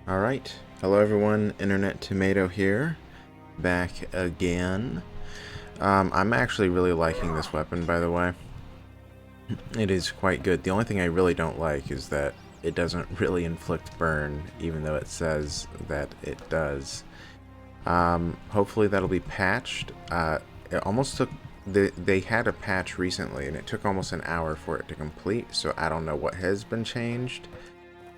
Alright, hello everyone, Internet Tomato here, back again. I'm actually really liking this weapon, by the way. It is quite good. The only thing I really don't like is that it doesn't really inflict burn, even though it says that it does. Hopefully that'll be patched. It almost took... They had a patch recently, and it took almost an hour for it to complete, so I don't know what has been changed.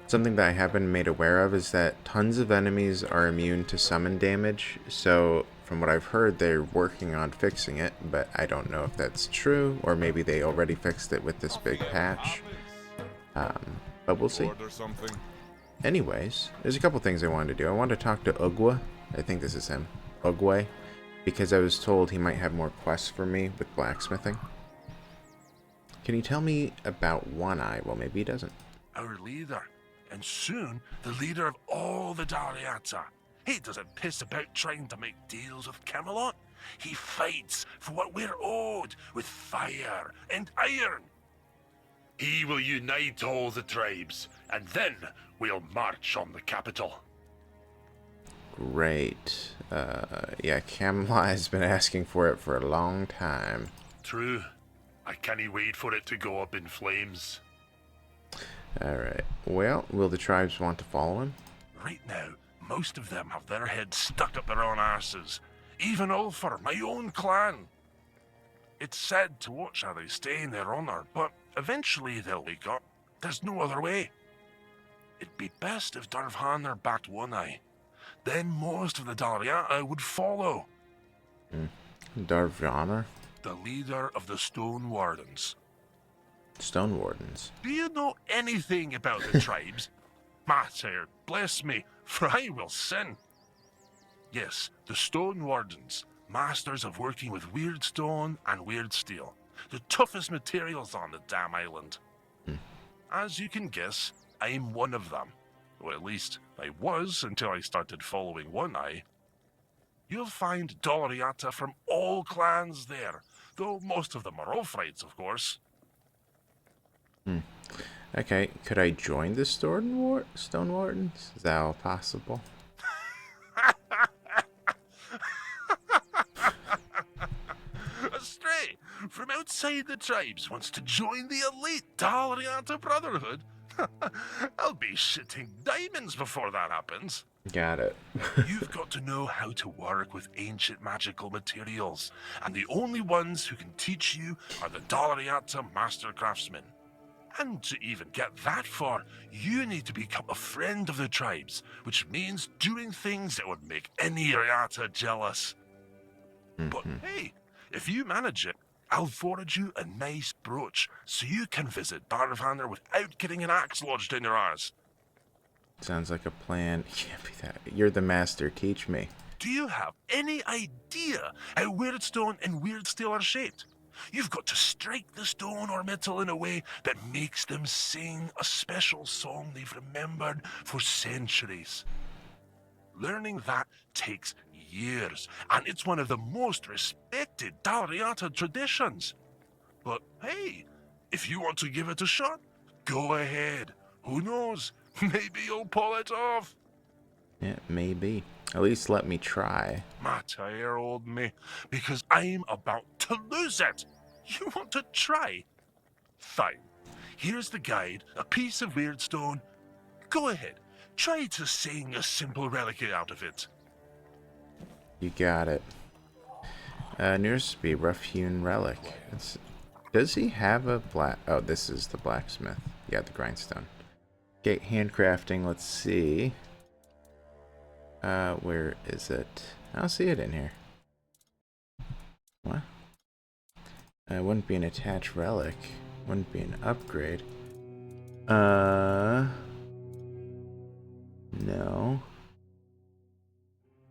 Something that I have been made aware of is that tons of enemies are immune to summon damage, so from what I've heard, they're working on fixing it, but I don't know if that's true, or maybe they already fixed it with this big patch. But we'll see. Anyways, there's a couple things I wanted to do. I wanted to talk to Ugwa. I think this is him. Ugwe. Because I was told he might have more quests for me with blacksmithing. Can you tell me about One Eye? Well, maybe he doesn't. Our leader, and soon the leader of all the Dariata. He doesn't piss about trying to make deals with Camelot. He fights for what we're owed with fire and iron. He will unite all the tribes, and then we'll march on the capital. Great. Yeah, Camelot has been asking for it for a long time. True. I can't wait for it to go up in flames. Alright. Well, will the tribes want to follow him? Right now, most of them have their heads stuck up their own arses. Even Ulfar, my own clan. It's sad to watch how they stay in their honor, but eventually they'll wake up. There's no other way. It'd be best if Darvhanr backed One Eye. Then most of the Dariata would follow. Darvhanr? The leader of the Stone Wardens. Stone Wardens. Do you know anything about the tribes? Mater, bless me, for I will sin. Yes, the Stone Wardens, masters of working with weird stone and weird steel. The toughest materials on the damn island. As you can guess, I'm one of them. Or at least, I was until I started following One Eye. You'll find Doriata from all clans there, though most of them are Ulfrites, of course. Okay, could I join the Stone Wardens? Is that all possible? A stray from outside the tribes wants to join the elite Daliata Brotherhood. I'll be shitting diamonds before that happens. Got it. You've got to know how to work with ancient magical materials, and the only ones who can teach you are the Daliata Master Craftsmen. And to even get that far, you need to become a friend of the tribes, which means doing things that would make any Riata jealous. But hey, if you manage it, I'll forward you a nice brooch so you can visit Darvhanr without getting an axe lodged in your arse. Sounds like a plan. Can't be that. You're the master. Teach me. Do you have any idea how weird stone and weird steel are shaped? You've got to strike the stone or metal in a way that makes them sing a special song they've remembered for centuries. Learning that takes years, and it's one of the most respected Dariata traditions. But hey, if you want to give it a shot, go ahead. Who knows? Maybe you'll pull it off. Yeah, maybe. At least let me try. Matter, old me, because I'm about to lose it. You want to try? Fine. Here's the guide, a piece of weird stone. Go ahead. Try to sing a simple relic out of it. You got it. Nearest be rough-hewn relic. Does he have a black... Oh, this is the blacksmith. Yeah, the grindstone. Okay, handcrafting. Let's see. Where is it? I don't see it in here. What? It wouldn't be an attached relic. Wouldn't be an upgrade. No.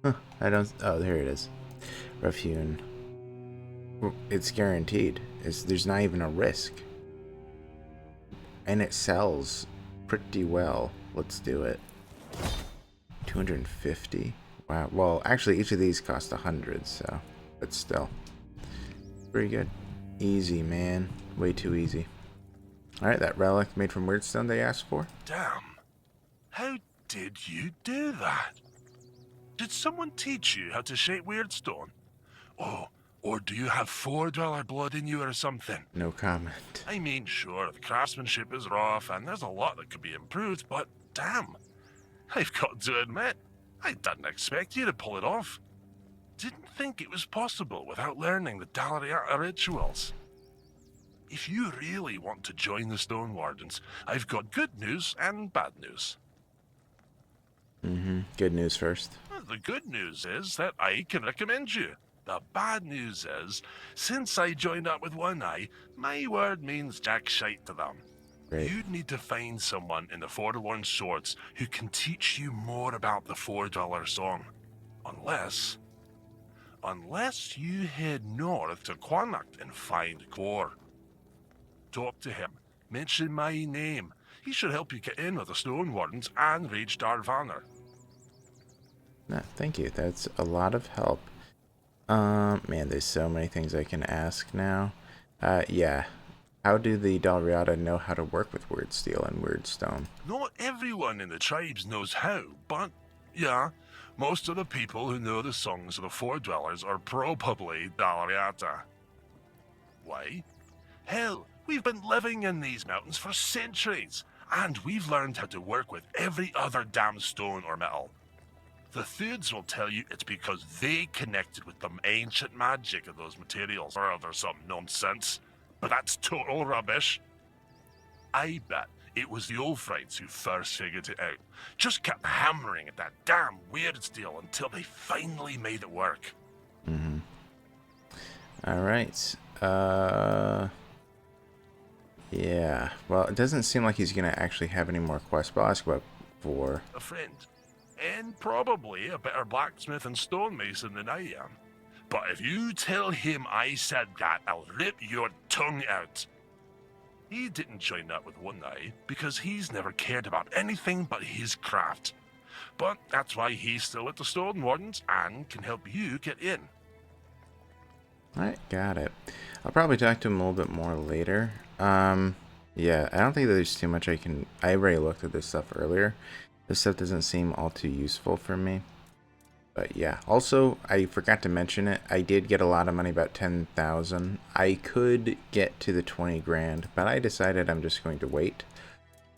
Huh, I don't... Oh, there it is. Rough-hewn. It's guaranteed. There's not even a risk. And it sells pretty well. Let's do it. 250. Wow. Well, actually, each of these cost 100, so... But still. Pretty good. Easy, man. Way too easy. Alright, that relic made from weirdstone they asked for. Damn. How did you do that? Did someone teach you how to shape weirdstone? Oh, or do you have $4 blood in you or something? No comment. I mean, sure, the craftsmanship is rough and there's a lot that could be improved, but damn, I've got to admit, I didn't expect you to pull it off. Didn't think it was possible without learning the Dalariata rituals. If you really want to join the Stone Wardens, I've got good news and bad news. Good news first. The good news is that I can recommend you. The bad news is, since I joined up with One Eye, my word means jack shite to them. Great. You'd need to find someone in the Forlorn Swords who can teach you more about the $4 song. Unless you head north to Quannacht and find Core. Talk to him. Mention my name. He should help you get in with the Stone Wardens and Rage Darvanner. No, thank you. That's a lot of help. Man, there's so many things I can ask now. Yeah. How do the Dalriata know how to work with Wyrdsteel and Wyrdstone? Not everyone in the tribes knows how, but yeah, most of the people who know the songs of the Four Dwellers are probably Dalriata. Why? Hell, we've been living in these mountains for centuries, and we've learned how to work with every other damn stone or metal. The Thuds will tell you it's because they connected with the ancient magic of those materials, or there's some nonsense. But that's total rubbish. I bet it was the Ulfrites who first figured it out. Just kept hammering at that damn Wyrdsteel until they finally made it work. Alright. Yeah. Well, it doesn't seem like he's going to actually have any more quests, but I'll ask about 4. A friend. And probably a better blacksmith and stonemason than I am. But if you tell him I said that, I'll rip your tongue out. He didn't join up with One Eye because he's never cared about anything but his craft. But that's why he's still at the Stone Wardens and can help you get in. Alright, got it. I'll probably talk to him a little bit more later. Yeah, I don't think there's too much I can... I already looked at this stuff earlier. This stuff doesn't seem all too useful for me. But yeah, also, I forgot to mention it. I did get a lot of money, about 10,000. I could get to the 20 grand, but I decided I'm just going to wait.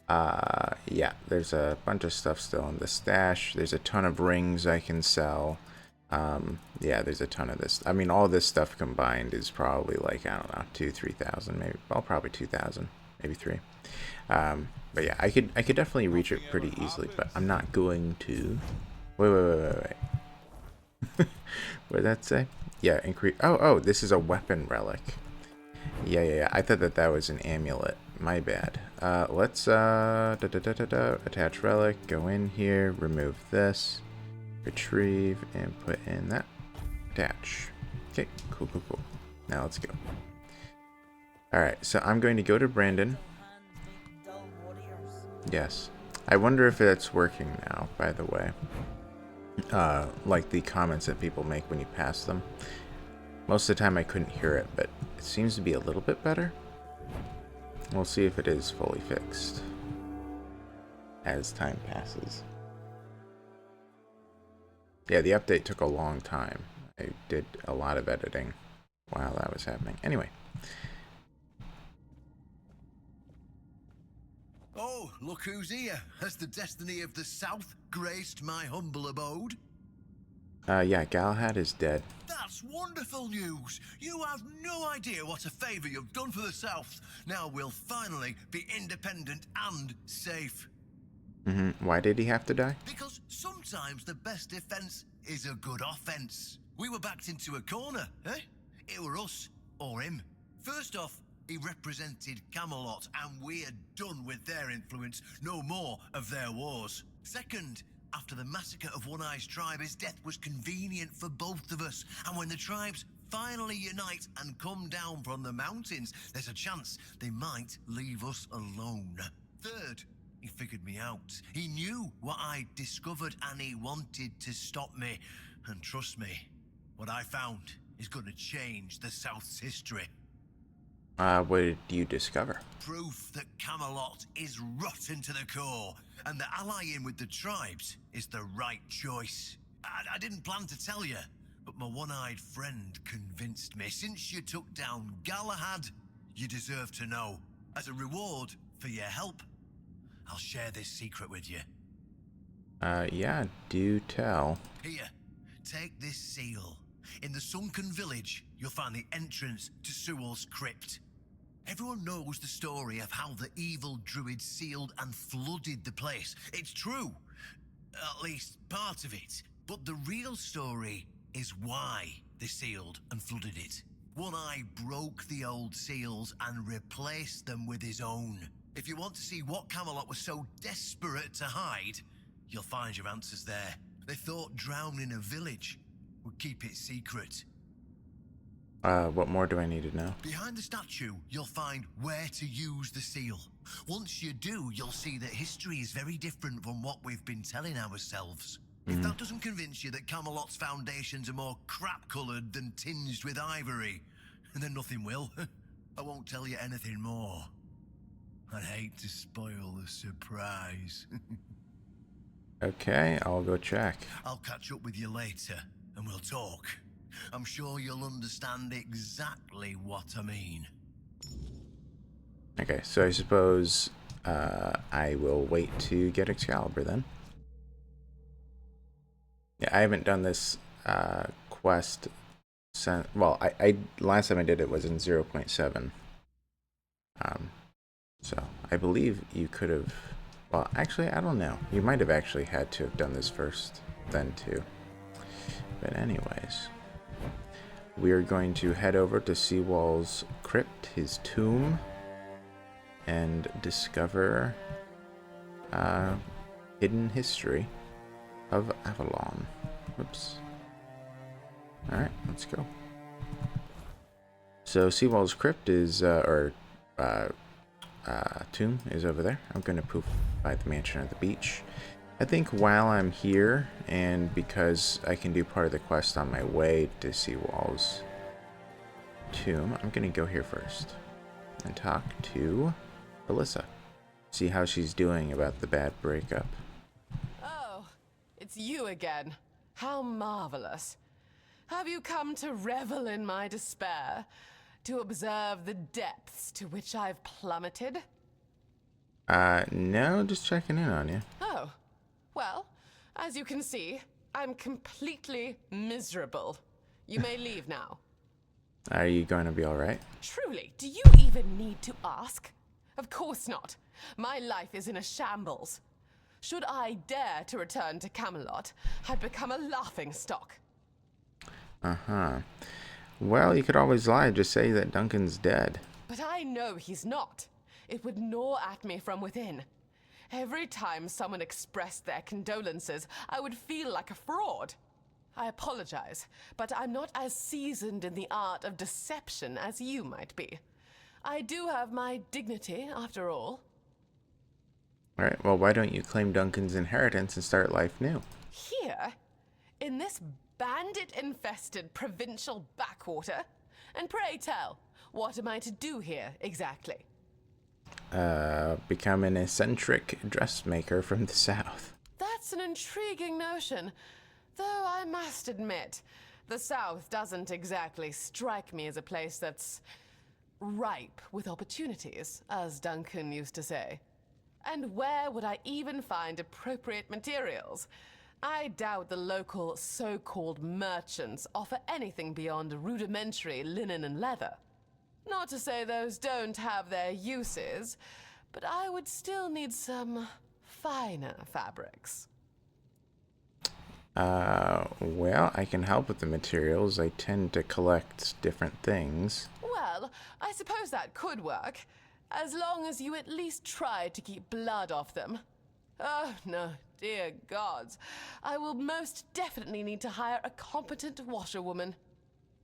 Yeah, there's a bunch of stuff still in the stash. There's a ton of rings I can sell. Yeah, there's a ton of this. I mean, all this stuff combined is probably like, I don't know, 2,000-3,000 maybe. Well, probably 2,000, maybe 3. But yeah, I could definitely reach it pretty easily, but I'm not going to. Wait. What did that say? Yeah, increase. Oh, this is a weapon relic. Yeah. I thought that was an amulet. My bad. Let's attach relic. Go in here. Remove this. Retrieve and put in that. Attach. Okay. Cool. Now let's go. All right. So I'm going to go to Brandon. Yes. I wonder if that's working now. By the way. Like the comments that people make when you pass them. Most of the time I couldn't hear it, but it seems to be a little bit better. We'll see if it is fully fixed as time passes. Yeah, the update took a long time. I did a lot of editing while that was happening. Anyway. Oh, look who's here. Has the destiny of the South graced my humble abode? Yeah, Galahad is dead. That's wonderful news. You have no idea what a favor you've done for the South. Now we'll finally be independent and safe. Why did he have to die? Because sometimes the best defense is a good offense. We were backed into a corner, eh? It were us or him. First off, he represented Camelot, and we're done with their influence, no more of their wars. Second, after the massacre of One Eye's tribe, his death was convenient for both of us. And when the tribes finally unite and come down from the mountains, there's a chance they might leave us alone. Third, he figured me out. He knew what I discovered and he wanted to stop me. And trust me, what I found is going to change the South's history. What did you discover? Proof that Camelot is rotten to the core, and that allying with the tribes is the right choice. I didn't plan to tell you, but my one-eyed friend convinced me. Since you took down Galahad, you deserve to know. As a reward for your help, I'll share this secret with you. Yeah, do tell. Here, take this seal. In the sunken village, you'll find the entrance to Sewal's crypt. Everyone knows the story of how the evil druid sealed and flooded the place. It's true. At least part of it. But the real story is why they sealed and flooded it. One Eye broke the old seals and replaced them with his own. If you want to see what Camelot was so desperate to hide, you'll find your answers there. They thought drowning a village would keep it secret. What more do I need to know? Behind the statue, you'll find where to use the seal. Once you do, you'll see that history is very different from what we've been telling ourselves. If that doesn't convince you that Camelot's foundations are more crap-coloured than tinged with ivory, then nothing will. I won't tell you anything more. I'd hate to spoil the surprise. Okay, I'll go check. I'll catch up with you later, and we'll talk. I'm sure you'll understand exactly what I mean. Okay, so I suppose I will wait to get Excalibur then. Yeah, I haven't done this quest since... Well, I last time I did it was in 0.7. So, I believe you could have... Well, actually, I don't know. You might have actually had to have done this first, then too. But anyways... We are going to head over to Sewal's crypt, his tomb, and discover hidden history of Avalon. Whoops. Alright, let's go. So Sewal's crypt is, tomb is over there. I'm going to poof by the mansion at the beach. I think while I'm here, and because I can do part of the quest on my way to Sewal's tomb, I'm going to go here first and talk to Alyssa. See how she's doing about the bad breakup. Oh, it's you again. How marvelous. Have you come to revel in my despair? To observe the depths to which I've plummeted? No, just checking in on you. Oh. Well, as you can see, I'm completely miserable. You may leave now. Are you going to be alright? Truly, do you even need to ask? Of course not. My life is in a shambles. Should I dare to return to Camelot, I'd become a laughingstock. Uh-huh. Well, you could always lie, just say that Duncan's dead. But I know he's not. It would gnaw at me from within. Every time someone expressed their condolences, I would feel like a fraud. I apologize, but I'm not as seasoned in the art of deception as you might be. I do have my dignity, after all. Alright, well, why don't you claim Duncan's inheritance and start life new? Here? In this bandit-infested provincial backwater? And pray tell, what am I to do here, exactly? Become an eccentric dressmaker from the south. That's an intriguing notion. Though I must admit, the South doesn't exactly strike me as a place that's ripe with opportunities, as Duncan used to say. And where would I even find appropriate materials? I doubt the local so-called merchants offer anything beyond rudimentary linen and leather. Not to say those don't have their uses, but I would still need some finer fabrics. Well, I can help with the materials. I tend to collect different things. Well, I suppose that could work, as long as you at least try to keep blood off them. Oh, no, dear gods. I will most definitely need to hire a competent washerwoman.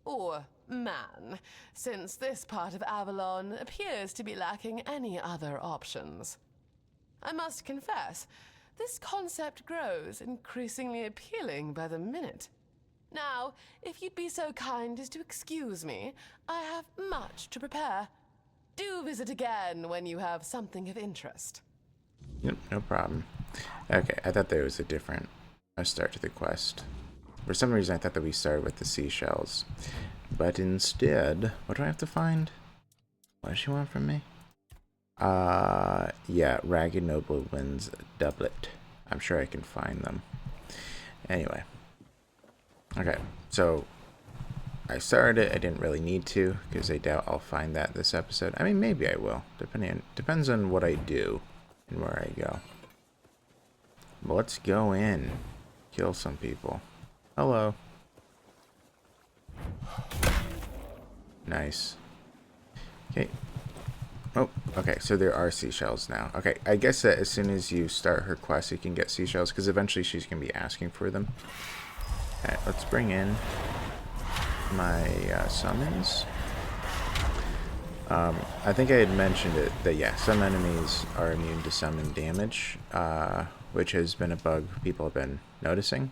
Or man, since this part of Avalon appears to be lacking any other options. I must confess, this concept grows increasingly appealing by the minute. Now, if you'd be so kind as to excuse me, I have much to prepare. Do visit again when you have something of interest. Yep, no problem. Okay, I thought there was a different start to the quest. For some reason, I thought that we started with the seashells. But instead, what do I have to find? What does she want from me? Yeah, Ragged Nobleman's doublet. I'm sure I can find them. Anyway. Okay, so I started it. I didn't really need to, because I doubt I'll find that this episode. I mean, maybe I will. Depends on what I do and where I go. But let's go in. Kill some people. Hello. Nice. Okay. Oh, okay, so there are seashells now. Okay, I guess that as soon as you start her quest, you can get seashells, because eventually she's going to be asking for them. Alright, let's bring in my summons. I think I had mentioned it, that yeah, some enemies are immune to summon damage, which has been a bug people have been noticing,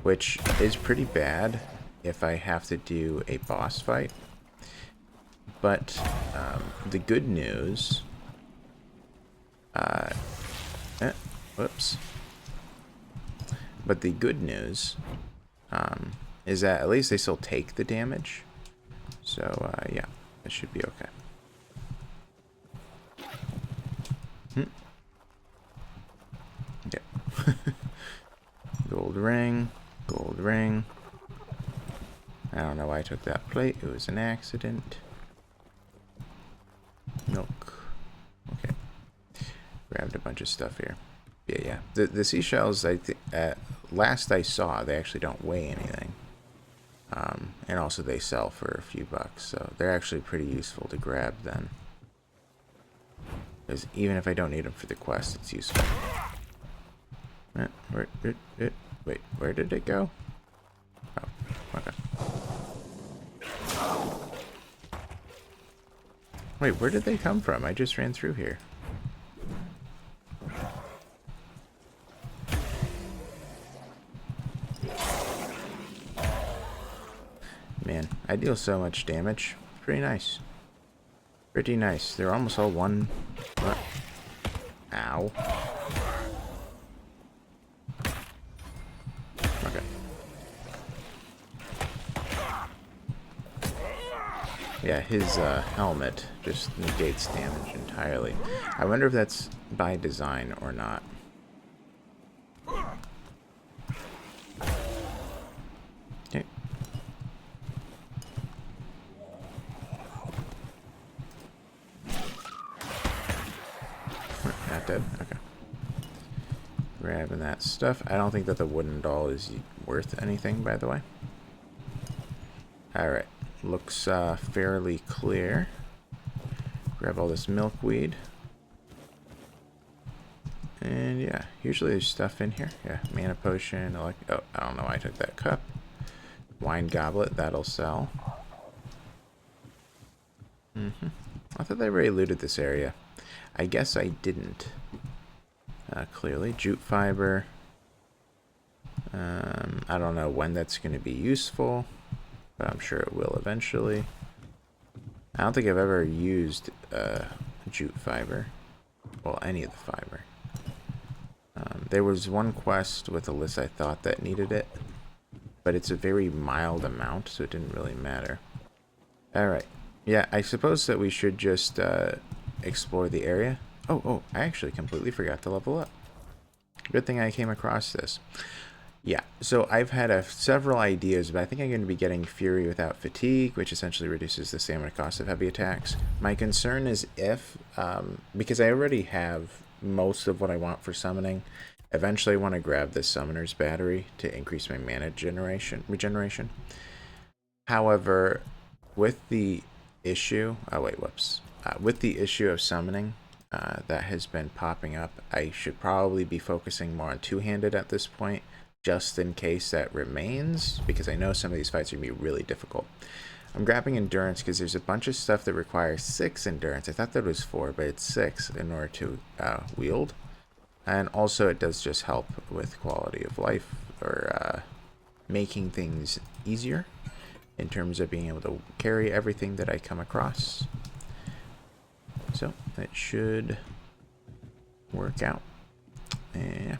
which is pretty bad if I have to do a boss fight. But the good news, whoops. But the good news is that at least they still take the damage. So yeah, it should be okay. Yeah. Gold ring, gold ring. I don't know why I took that plate. It was an accident. Milk. Okay. Grabbed a bunch of stuff here. Yeah. The seashells, I think, at last I saw, they actually don't weigh anything. And also they sell for a few bucks, so they're actually pretty useful to grab then. Because even if I don't need them for the quest, it's useful. Wait, where did it go? Oh, okay. Wait, where did they come from? I just ran through here. Man, I deal so much damage. Pretty nice. Pretty nice. They're almost all one. What? Ow. Okay. Yeah, his helmet just negates damage entirely. I wonder if that's by design or not. Okay. Not dead? Okay. Grabbing that stuff. I don't think that the wooden doll is worth anything, by the way. Alright. Looks fairly clear. Grab all this milkweed. And yeah, usually there's stuff in here. Yeah, mana potion. Oh, I don't know why I took that cup. Wine goblet, that'll sell. I thought they already looted this area. I guess I didn't. Clearly. Jute fiber. I don't know when that's going to be useful, but I'm sure it will eventually. I don't think I've ever used jute fiber. Well, any of the fiber. There was one quest with a list I thought that needed it, but it's a very mild amount, so it didn't really matter. Alright. Yeah, I suppose that we should just explore the area. Oh, I actually completely forgot to level up. Good thing I came across this. Yeah, so I've had several ideas, but I think I'm going to be getting Fury without Fatigue, which essentially reduces the stamina cost of heavy attacks. My concern is if, because I already have most of what I want for summoning, eventually I want to grab the Summoner's Battery to increase my mana regeneration. However, with the issue, with the issue of summoning that has been popping up, I should probably be focusing more on two-handed at this point, just in case that remains, because I know some of these fights are going to be really difficult. I'm grabbing endurance because there's a bunch of stuff that requires 6 endurance. I thought that was 4, but it's 6 in order to wield. And also it does just help with quality of life, or making things easier in terms of being able to carry everything that I come across. So that should work out. Yeah.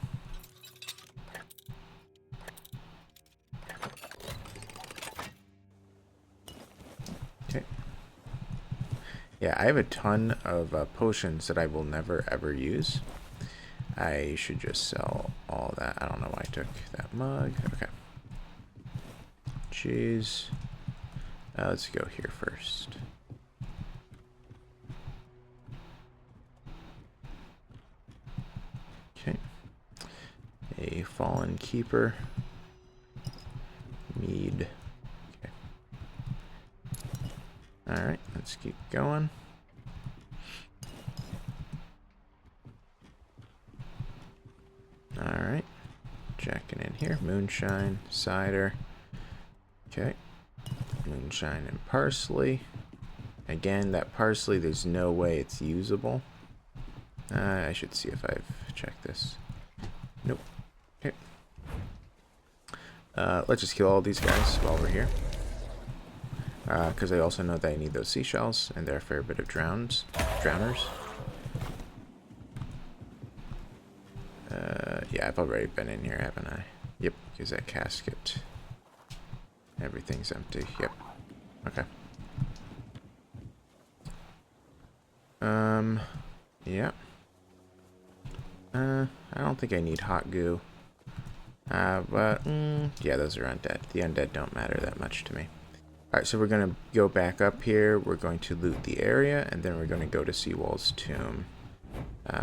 Okay. Yeah, I have a ton of potions that I will never ever use. I should just sell all that. I don't know why I took that mug. Okay. Jeez. Let's go here first. Okay. A fallen keeper. Mead. Okay. Alright, let's keep going. Alright. Checking in here. Moonshine, cider. Okay. Moonshine and parsley. Again, that parsley, there's no way it's usable. I should see if I've checked this. Nope. Okay. Let's just kill all these guys while we're here. Because I also know that I need those seashells, and they're a fair bit of drowners. Yeah, I've already been in here, haven't I? Yep, because that casket. Everything's empty. Yep. Okay. Yeah. I don't think I need hot goo. But, yeah, those are undead. The undead don't matter that much to me. Alright, so we're going to go back up here. We're going to loot the area, and then we're going to go to Sewal's tomb.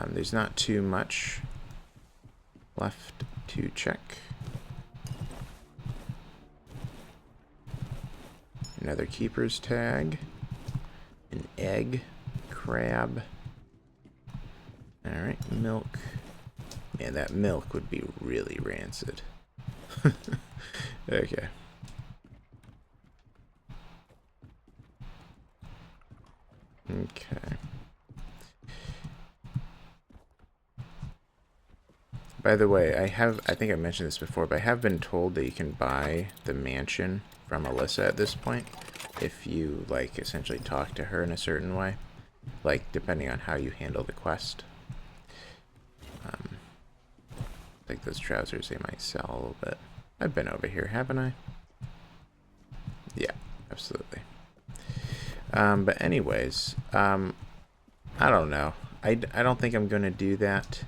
There's not too much left to check. Another keeper's tag. An egg. Crab. Alright, milk. Man, that milk would be really rancid. Okay. Okay. By the way, I think I mentioned this before, but I have been told that you can buy the mansion from Alyssa at this point if you, like, essentially talk to her in a certain way. Like, depending on how you handle the quest. Like those trousers, they might sell a little bit. I've been over here, haven't I? Yeah, absolutely. But anyways, I don't know. I don't think I'm going to do that.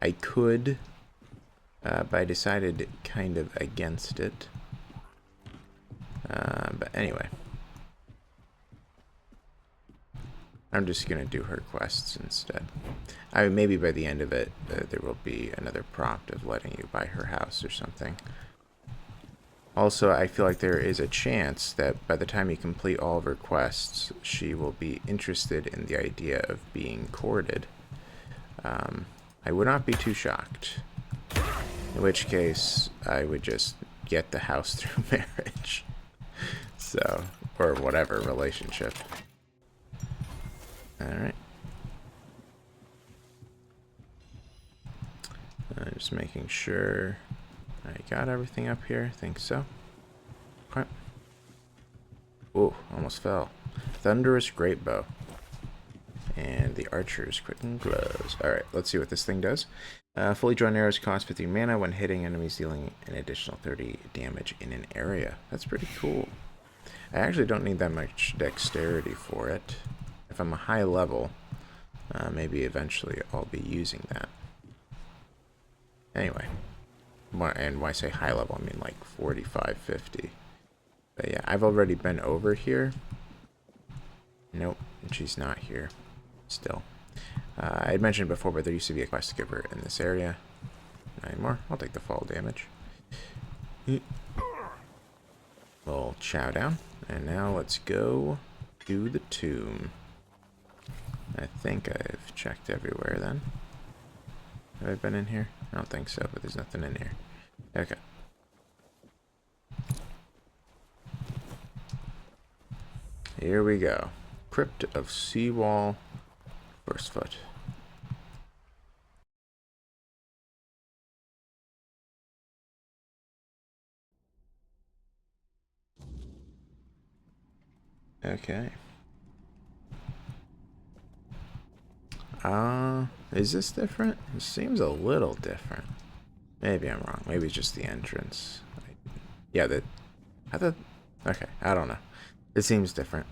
I could, but I decided kind of against it. But anyway. I'm just going to do her quests instead. I mean, maybe by the end of it, there will be another prompt of letting you buy her house or something. Also, I feel like there is a chance that by the time you complete all of her quests, she will be interested in the idea of being courted. I would not be too shocked. In which case, I would just get the house through marriage. So, or whatever relationship. Alright. Just making sure I got everything up here. I think so. Okay. Oh, almost fell. Thunderous Great Bow. And the Archer's Quicken Gloves. Alright, let's see what this thing does. Fully drawn arrows cost 50 mana when hitting enemies, dealing an additional 30 damage in an area. That's pretty cool. I actually don't need that much dexterity for it. If I'm a high level, maybe eventually I'll be using that. Anyway. And when I say high level, I mean like 45, 50. But yeah, I've already been over here. Nope, and she's not here. Still. I had mentioned before, but there used to be a quest giver in this area. Not anymore. I'll take the fall damage. We'll chow down. And now let's go to the tomb. I think I've checked everywhere then. Have I been in here? I don't think so, but there's nothing in here. Okay. Here we go. Crypt of Sewal, First Foot. Okay. Is this different? It seems a little different. Maybe I'm wrong. Maybe it's just the entrance. Yeah, okay, I don't know. It seems different.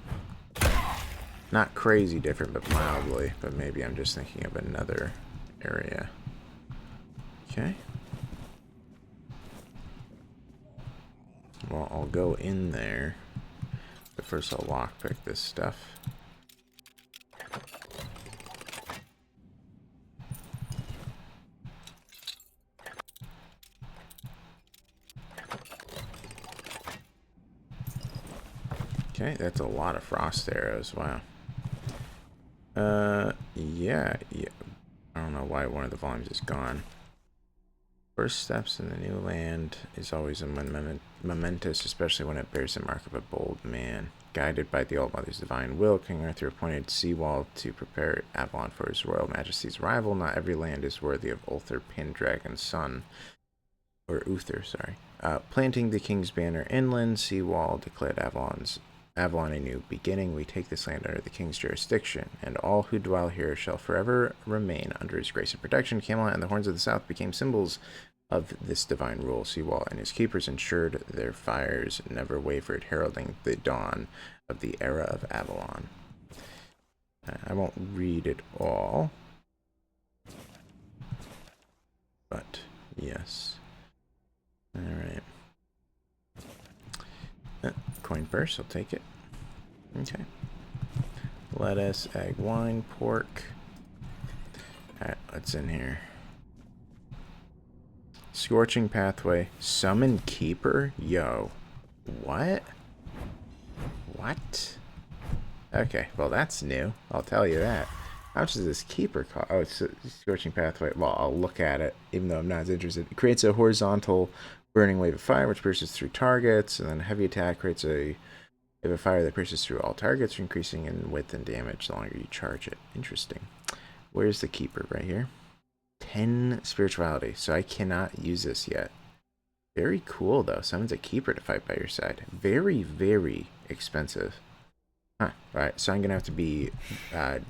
Not crazy different, but mildly. But maybe I'm just thinking of another area. Okay. Well, I'll go in there. But first I'll lockpick this stuff. Okay, that's a lot of frost arrows. Wow. Yeah. I don't know why one of the volumes is gone. First steps in the new land is always a momentous, especially when it bears the mark of a bold man. Guided by the Old Mother's divine will, King Arthur appointed Sewal to prepare Avalon for his royal majesty's arrival. Not every land is worthy of Uther Pendragon's son. Or Uther, sorry. Planting the king's banner inland, Sewal declared Avalon a new beginning. We take this land under the king's jurisdiction, and all who dwell here shall forever remain under his grace and protection. Camelot and the Horns of the South became symbols of this divine rule. Sewal and his keepers ensured their fires never wavered, heralding the dawn of the era of Avalon. I won't read it all, but yes. Alright. Coin purse, I'll take it. Okay. Lettuce, egg, wine, pork. Alright, what's in here? Scorching pathway. Summon keeper? Yo. What? What? Okay, well that's new. I'll tell you that. How much does this keeper cost? Oh, it's a scorching pathway. Well, I'll look at it, even though I'm not as interested. It creates a horizontal burning wave of fire, which pierces through targets, and then heavy attack creates a wave of fire that pierces through all targets, increasing in width and damage the longer you charge it. Interesting. Where's the keeper? Right here. 10 spirituality, so I cannot use this yet. Very cool, though. Summons a keeper to fight by your side. Very, very expensive. Huh. Alright, so I'm going to have to be... Alright,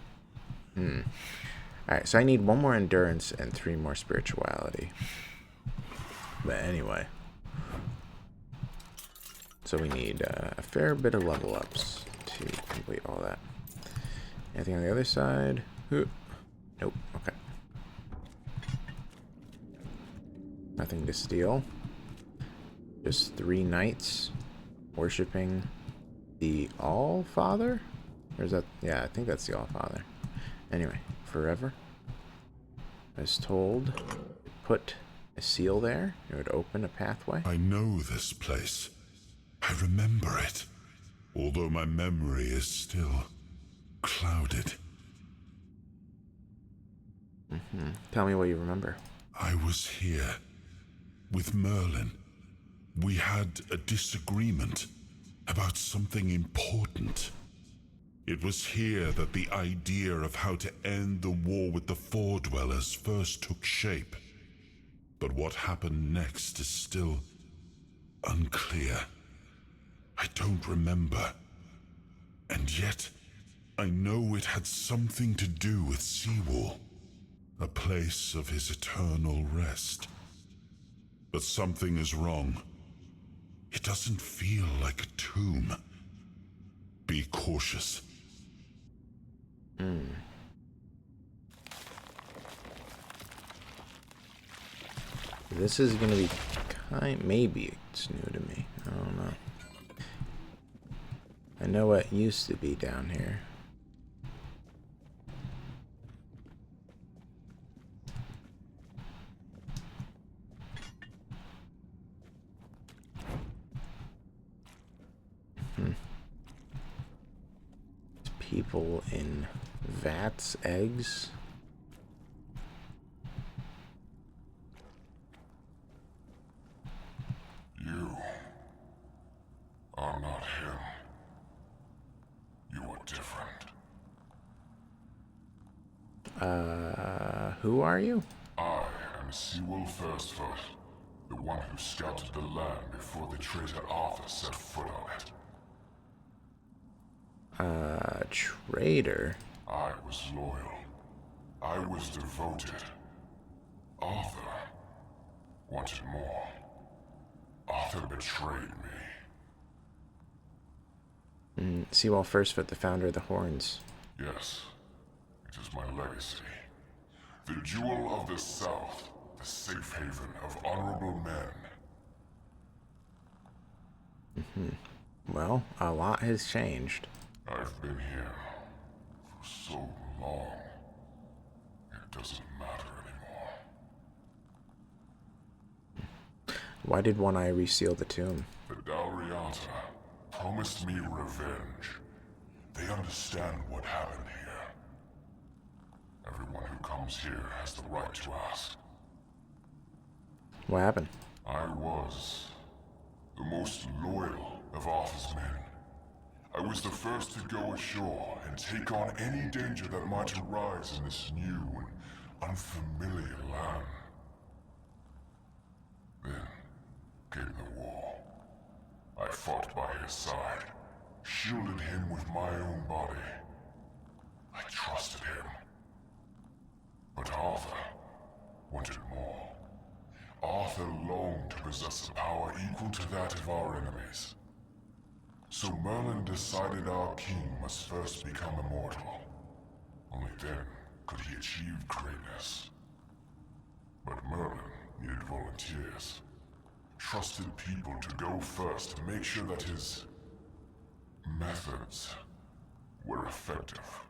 so I need 1 more endurance and 3 more spirituality. But anyway. So we need a fair bit of level ups to complete all that. Anything on the other side? Nope. Okay. Nothing to steal. Just 3 knights worshipping the All-Father? Or is that... Yeah, I think that's the All-Father. Anyway, forever. As told, put a seal there. It would open a pathway. I know this place. I remember it. Although my memory is still clouded. Tell me what you remember. I was here with Merlin. We had a disagreement about something important. It was here that the idea of how to end the war with the Four-Dwellers first took shape. But what happened next is still unclear. I don't remember. And yet, I know it had something to do with Sewal, a place of his eternal rest. But something is wrong. It doesn't feel like a tomb. Be cautious. This is going to be maybe it's new to me. I don't know. I know what used to be down here. People in vats, eggs. You are not him. You are different. Who are you? I am Sewal Firstfoot, the one who scouted the land before the traitor Arthur set foot on it. Traitor? I was loyal. I was devoted. Arthur wanted more. Arthur betrayed me. Sewal Firstfoot, the founder of the Horns. Yes, it is my legacy. The jewel of the South, the safe haven of honorable men. Well, a lot has changed. I've been here for so long. It doesn't matter anymore. Why did One Eye reseal the tomb? The Dalriata promised me revenge. They understand what happened here. Everyone who comes here has the right to ask. What happened? I was the most loyal of Arthur's men. I was the first to go ashore and take on any danger that might arise in this new and unfamiliar land. Then came the war. I fought by his side, shielded him with my own body. I trusted him. But Arthur wanted more. Arthur longed to possess a power equal to that of our enemies. So Merlin decided our king must first become immortal. Only then could he achieve greatness. But Merlin needed volunteers. Trusted people to go first to make sure that his methods were effective.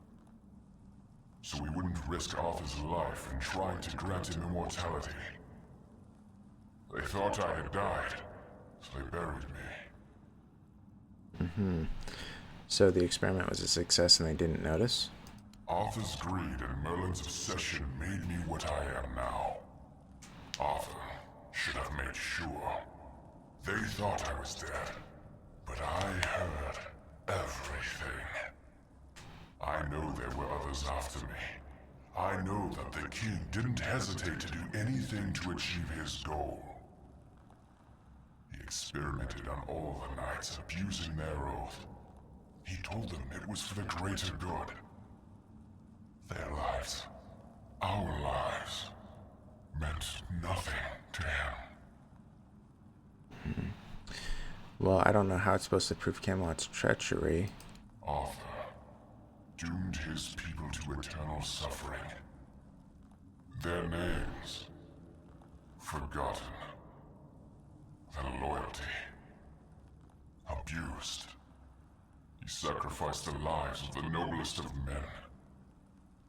So we wouldn't risk Arthur's life in trying to grant him immortality. They thought I had died, so they buried me. So the experiment was a success and they didn't notice? Arthur's greed and Merlin's obsession made me what I am now. Arthur should have made sure. They thought I was dead, but I heard everything. I know there were others after me. I know that the king didn't hesitate to do anything to achieve his goal. He experimented on all the knights, abusing their oath. He told them it was for the greater good. Their lives, our lives, meant nothing to him. Well, I don't know how it's supposed to prove Camelot's treachery. Arthur doomed his people to eternal suffering. Their names forgotten. Their loyalty abused. He sacrificed the lives of the noblest of men.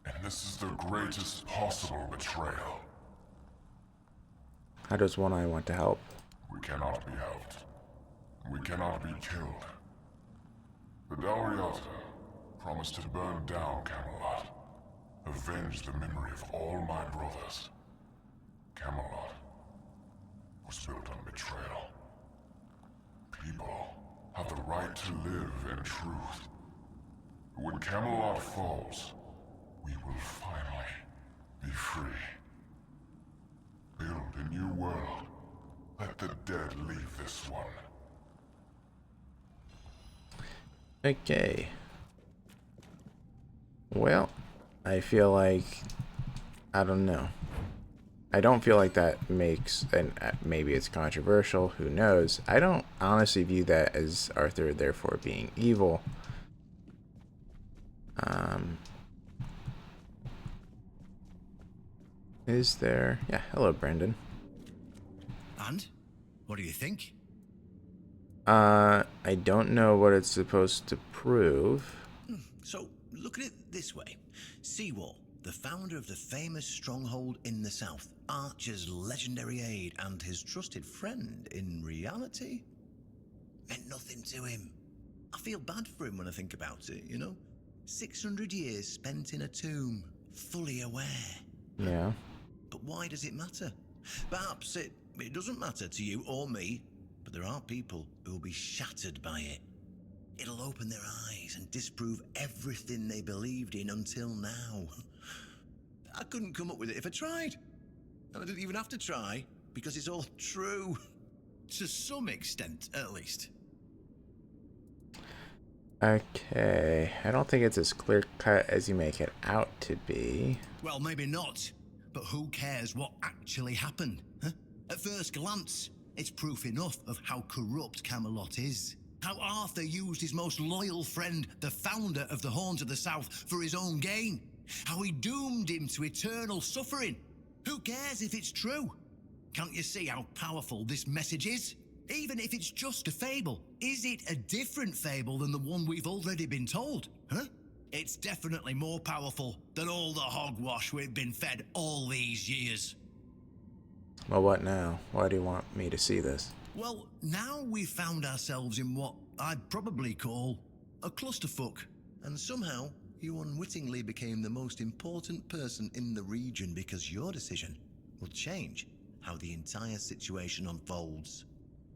And this is the greatest possible betrayal. How does One Eye want to help? We cannot be helped. We cannot be killed. The Dalriata promised to burn down Camelot, avenge the memory of all my brothers. Camelot was built on betrayal. People have the right to live in truth. When Camelot falls, we will finally be free. Build a new world. Let the dead leave this one. Okay. Well, I feel like... I don't know. I don't feel like that makes... and maybe it's controversial, who knows. I don't honestly view that as Arthur therefore being evil. Is there... yeah, hello, Brendan. And? What do you think? I don't know what it's supposed to prove. So, look at it this way. Sewal, the founder of the famous stronghold in the south, Archer's legendary aide and his trusted friend, in reality, meant nothing to him. I feel bad for him when I think about it, you know? 600 years spent in a tomb, fully aware. Yeah. But why does it matter? Perhaps it doesn't matter to you or me, but there are people who will be shattered by it. It'll open their eyes and disprove everything they believed in until now. I couldn't come up with it if I tried. And I didn't even have to try, because it's all true. To some extent, at least. Okay, I don't think it's as clear cut as you make it out to be. Well, maybe not. But who cares what actually happened? Huh? At first glance, it's proof enough of how corrupt Camelot is. How Arthur used his most loyal friend, the founder of the Horns of the South, for his own gain. How he doomed him to eternal suffering. Who cares if it's true? Can't you see how powerful this message is? Even if it's just a fable, is it a different fable than the one we've already been told? Huh? It's definitely more powerful than all the hogwash we've been fed all these years. Well, what now? Why do you want me to see this? Well, now we've found ourselves in what I'd probably call a clusterfuck. And somehow, you unwittingly became the most important person in the region because your decision will change how the entire situation unfolds.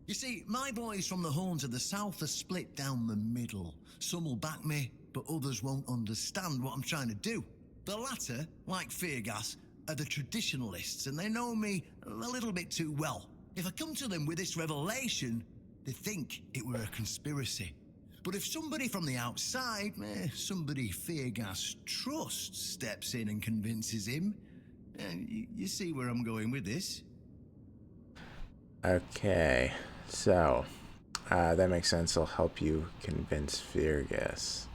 You see, my boys from the Horns of the South are split down the middle. Some will back me, but others won't understand what I'm trying to do. The latter, like Feargas, are the traditionalists, and they know me a little bit too well. If I come to them with this revelation, they think it were a conspiracy. But if somebody from the outside, somebody Feargas trusts, steps in and convinces him, you see where I'm going with this? Okay, so that makes sense. I'll help you convince Feargas.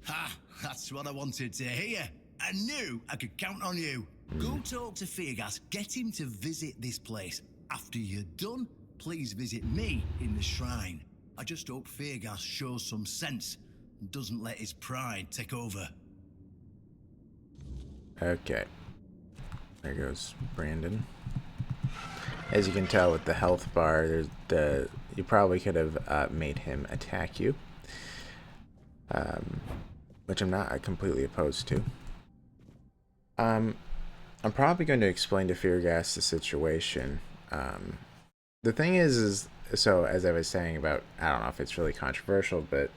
Ha! That's what I wanted to hear. I knew I could count on you. Go talk to Feargas. Get him to visit this place. After you're done, please visit me in the shrine. I just hope Feargas shows some sense and doesn't let his pride take over. Okay. There goes Brandon. As you can tell with the health bar, you probably could have made him attack you. Which I'm not completely opposed to. I'm probably going to explain to Feargas the situation. The thing is, so as I was saying about, I don't know if it's really controversial, but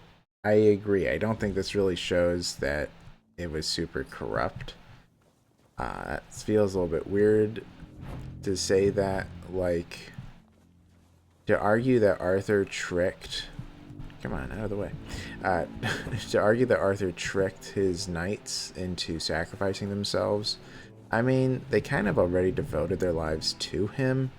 I agree. I don't think this really shows that it was super corrupt. It feels a little bit weird to say that, like, to argue that Arthur tricked... Come on, out of the way. To argue that Arthur tricked his knights into sacrificing themselves, I mean, they kind of already devoted their lives to him.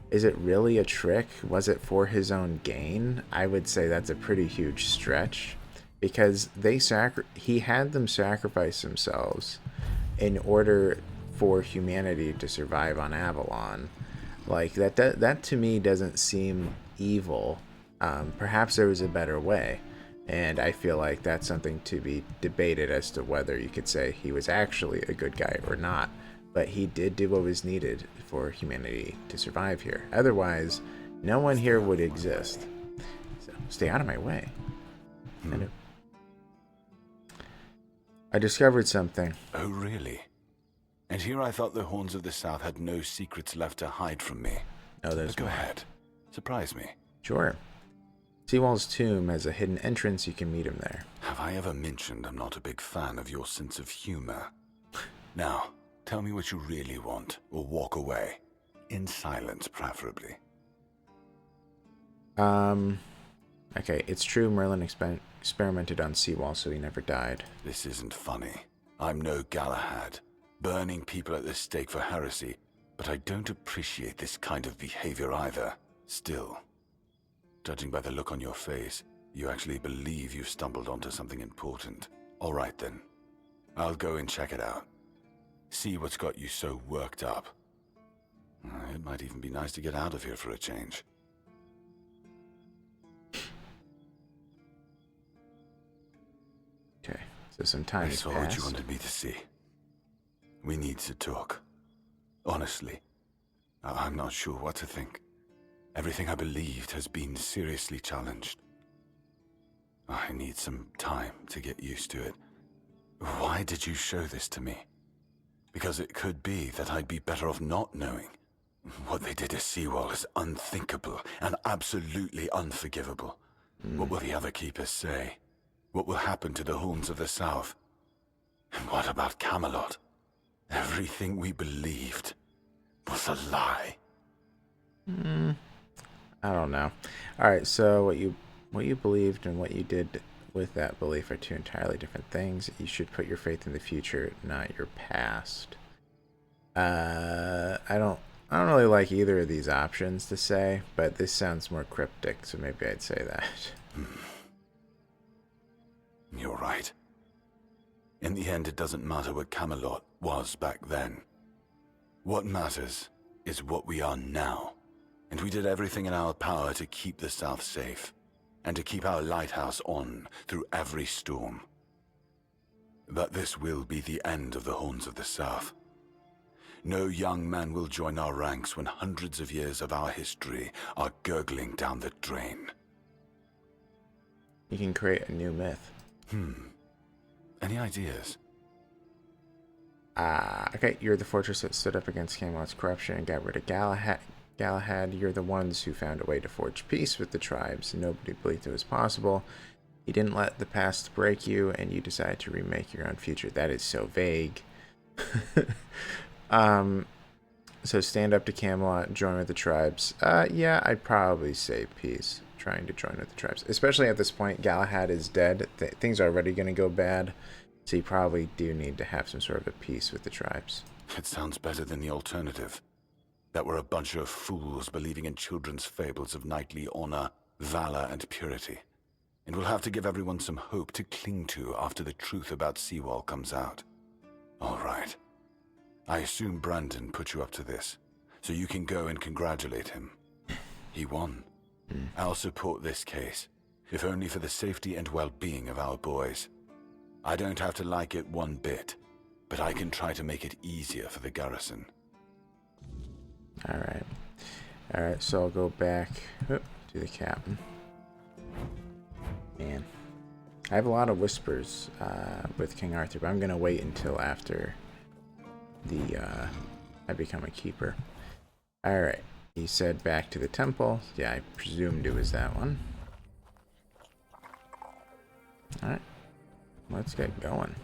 Is it really a trick? Was it for his own gain? I would say that's a pretty huge stretch, because he had them sacrifice themselves in order for humanity to survive on Avalon. Like, that to me doesn't seem evil. Perhaps there was a better way, and I feel like that's something to be debated as to whether you could say he was actually a good guy or not. But he did do what was needed for humanity to survive here. Otherwise, no one here would exist. So, stay out of my way. I discovered something. Oh, really? And here I thought the Horns of the South had no secrets left to hide from me. No, there's Go more. ahead. Surprise me. Sure. Sewal's tomb has a hidden entrance. You can meet him there. Have I ever mentioned I'm not a big fan of your sense of humor? Now, tell me what you really want, or walk away. In silence, preferably. Okay, it's true Merlin experimented on Sewal, so he never died. This isn't funny. I'm no Galahad, burning people at the stake for heresy, but I don't appreciate this kind of behavior either. Still, judging by the look on your face, you actually believe you stumbled onto something important. All right then. I'll go and check it out. See what's got you so worked up. It might even be nice to get out of here for a change. Okay, so some time I has saw what you passed. wanted me to see. We need to talk. Honestly, I'm not sure what to think. Everything I believed has been seriously challenged. I need some time to get used to it. Why did you show this to me? Because it could be that I'd be better off not knowing. What they did to Sewal is unthinkable and absolutely unforgivable. What will the other keepers say? What will happen to the Horns of the South? And what about Camelot? Everything we believed was a lie. I don't know. All right, so what you believed and what you did with that belief are two entirely different things. You should put your faith in the future, not your past. I don't really like either of these options to say, but this sounds more cryptic, so maybe I'd say that. You're right. In the end, it doesn't matter what Camelot was back then. What matters is what we are now. And we did everything in our power to keep the South safe, and to keep our lighthouse on through every storm. But this will be the end of the Horns of the South. No young man will join our ranks when hundreds of years of our history are gurgling down the drain. You can create a new myth. Any ideas? Okay, you're the fortress that stood up against Camelot's corruption and got rid of Galahad. You're the ones who found a way to forge peace with the tribes. Nobody believed it was possible. You didn't let the past break you, and you decided to remake your own future. That is so vague. So stand up to Camelot, join with the tribes. Yeah, I'd probably say peace. Trying to join with the tribes. Especially at this point, Galahad is dead. Things are already going to go bad. So you probably do need to have some sort of a peace with the tribes. It sounds better than the alternative. That we're a bunch of fools believing in children's fables of knightly honor, valor, and purity. And we'll have to give everyone some hope to cling to after the truth about Sewal comes out. All right. I assume Brandon put you up to this, so you can go and congratulate him. He won. I'll support this case, if only for the safety and well-being of our boys. I don't have to like it one bit, but I can try to make it easier for the garrison. Alright. Alright, so I'll go back to the captain. Man. I have a lot of whispers with King Arthur, but I'm going to wait until after I become a keeper. Alright. He said back to the temple. Yeah, I presumed it was that one. Alright. Let's get going.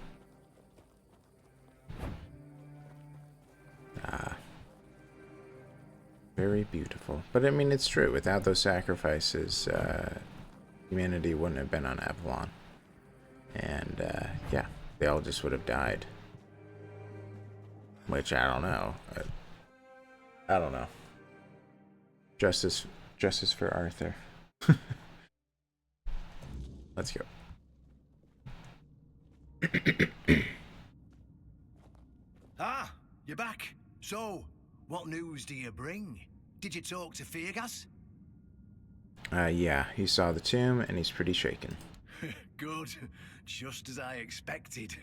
Very beautiful. But I mean, it's true. Without those sacrifices, humanity wouldn't have been on Avalon. And, yeah, they all just would have died. Which, I don't know. I don't know. Justice for Arthur. Let's go. Ah, you're back. So, what news do you bring? Did you talk to Fergus? Yeah, he saw the tomb and he's pretty shaken. Good. Just as I expected.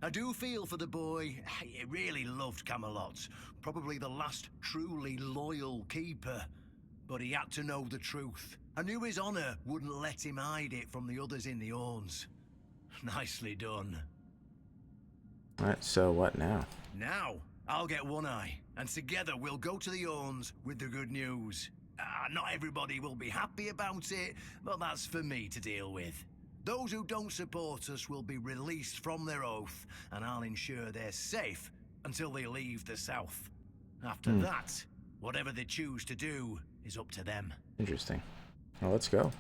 I do feel for the boy. He really loved Camelot. Probably the last truly loyal keeper. But he had to know the truth. I knew his honor wouldn't let him hide it from the others in the Orns. Nicely done. Alright, so what now? Now, I'll get One Eye, and together we'll go to the Orns with the good news. Not everybody will be happy about it, but that's for me to deal with. Those who don't support us will be released from their oath, and I'll ensure they're safe until they leave the South. After that, whatever they choose to do is up to them. Interesting. Well, let's go.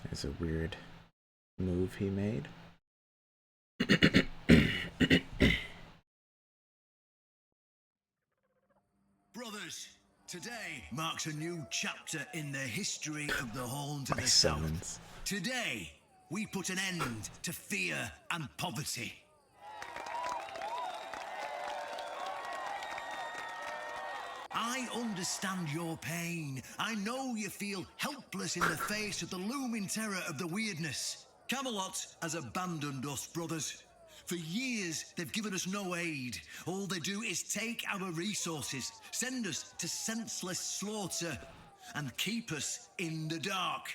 That's a weird move he made. Brothers, today marks a new chapter in the history of the Horns of My the summons. South. Today, we put an end to fear and poverty. I understand your pain. I know you feel helpless in the face of the looming terror of the weirdness. Camelot has abandoned us, brothers. For years, they've given us no aid. All they do is take our resources, send us to senseless slaughter, and keep us in the dark.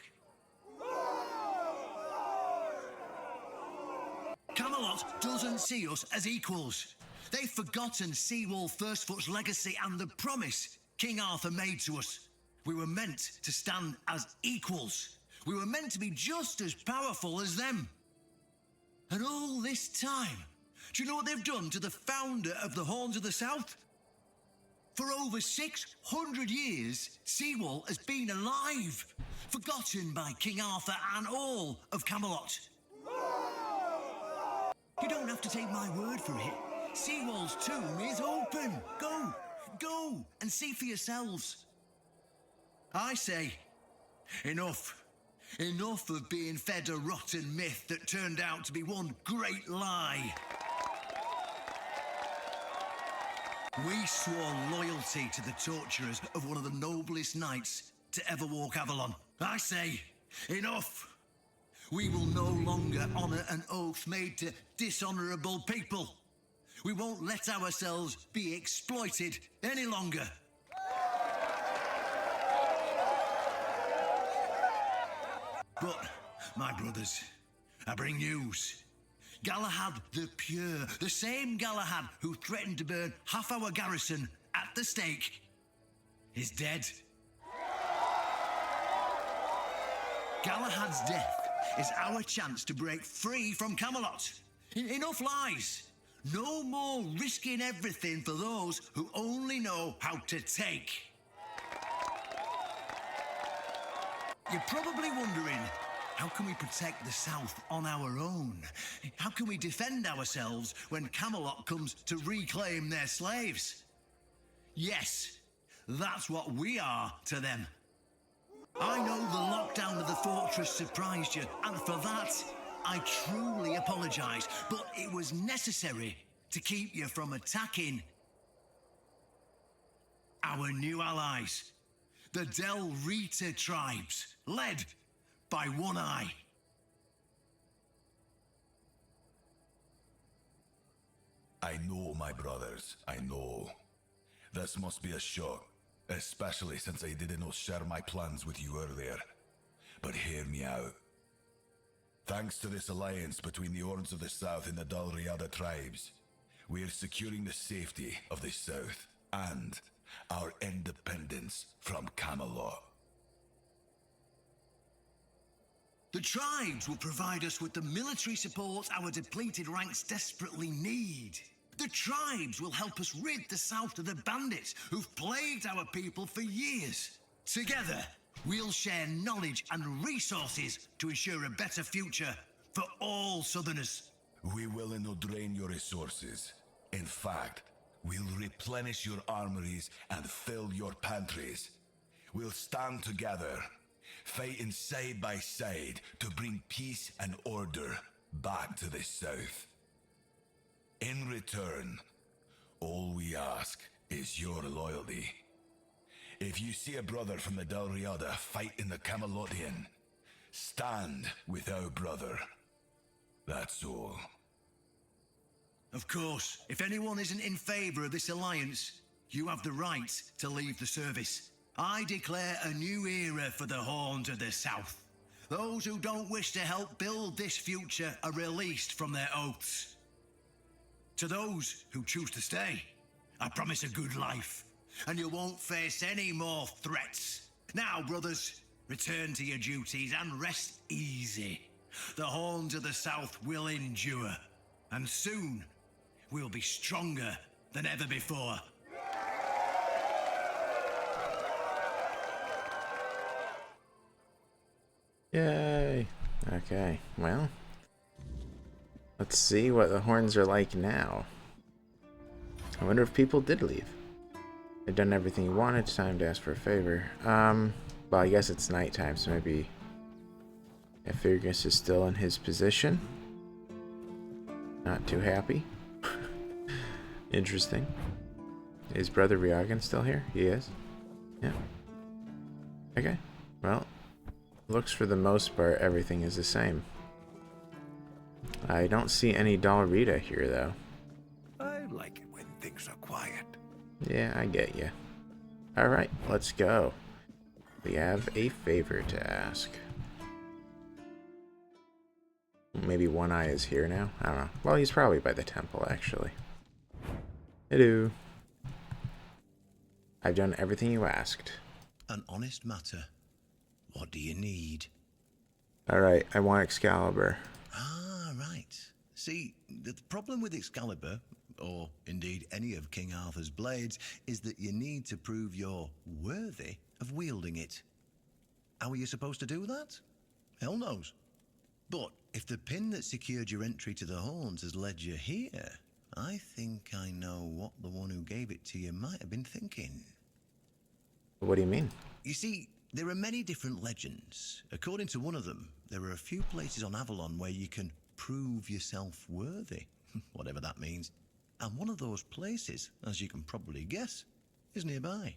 Camelot doesn't see us as equals. They've forgotten Sewal Firstfoot's legacy and the promise King Arthur made to us. We were meant to stand as equals. We were meant to be just as powerful as them. And all this time, do you know what they've done to the founder of the Horns of the South? For over 600 years, Sewal has been alive, forgotten by King Arthur and all of Camelot. You don't have to take my word for it. Sewal's tomb is open. Go and see for yourselves. I say, enough. Enough of being fed a rotten myth that turned out to be one great lie. We swore loyalty to the torturers of one of the noblest knights to ever walk Avalon. I say, enough! We will no longer honour an oath made to dishonourable people. We won't let ourselves be exploited any longer. But, my brothers, I bring news. Galahad the Pure, the same Galahad who threatened to burn half our garrison at the stake, is dead. Galahad's death is our chance to break free from Camelot. Enough lies. No more risking everything for those who only know how to take. You're probably wondering, how can we protect the South on our own? How can we defend ourselves when Camelot comes to reclaim their slaves? Yes, that's what we are to them. I know the lockdown of the fortress surprised you, and for that, I truly apologize, but it was necessary to keep you from attacking our new allies, the Del Rita tribes, led by One Eye. I know, my brothers, I know. This must be a shock, especially since I didn't share my plans with you earlier. But hear me out. Thanks to this alliance between the Orns of the South and the Dal Riada tribes, we are securing the safety of the South and our independence from Camelot. The tribes will provide us with the military support our depleted ranks desperately need. The tribes will help us rid the South of the bandits who've plagued our people for years. Together, we'll share knowledge and resources to ensure a better future for all Southerners. We will not drain your resources. In fact, we'll replenish your armories and fill your pantries. We'll stand together, fighting side by side to bring peace and order back to the South. In return, all we ask is your loyalty. If you see a brother from the Dal Riada fighting the Camelotian, stand with our brother. That's all. Of course, if anyone isn't in favor of this alliance, you have the right to leave the service. I declare a new era for the Horns of the South. Those who don't wish to help build this future are released from their oaths. To those who choose to stay, I promise a good life, and you won't face any more threats. Now, brothers, return to your duties and rest easy. The Horns of the South will endure, and soon we'll be stronger than ever before. Yay. Okay, well, let's see what the Horns are like now. I wonder if people did leave. They've done everything you wanted. It's time to ask for a favor. Well, I guess it's nighttime, so maybe Fergus is still in his position. Not too happy. Interesting. Is Brother Ryagan still here? He is. Yeah. Okay. Well, looks for the most part everything is the same. I don't see any Dalrita here though. I like it when things are quiet. Yeah, I get you. Alright, let's go. We have a favor to ask. Maybe One Eye is here now? I don't know. Well, he's probably by the temple, actually. Hello. I've done everything you asked. An honest matter. What do you need? Alright, I want Excalibur. Ah, right. See, the problem with Excalibur, or indeed any of King Arthur's blades, is that you need to prove you're worthy of wielding it. How are you supposed to do that? Hell knows. But if the pin that secured your entry to the horns has led you here, I think I know what the one who gave it to you might have been thinking. What do you mean? You see, there are many different legends. According to one of them, there are a few places on Avalon where you can prove yourself worthy, whatever that means. And one of those places, as you can probably guess, is nearby.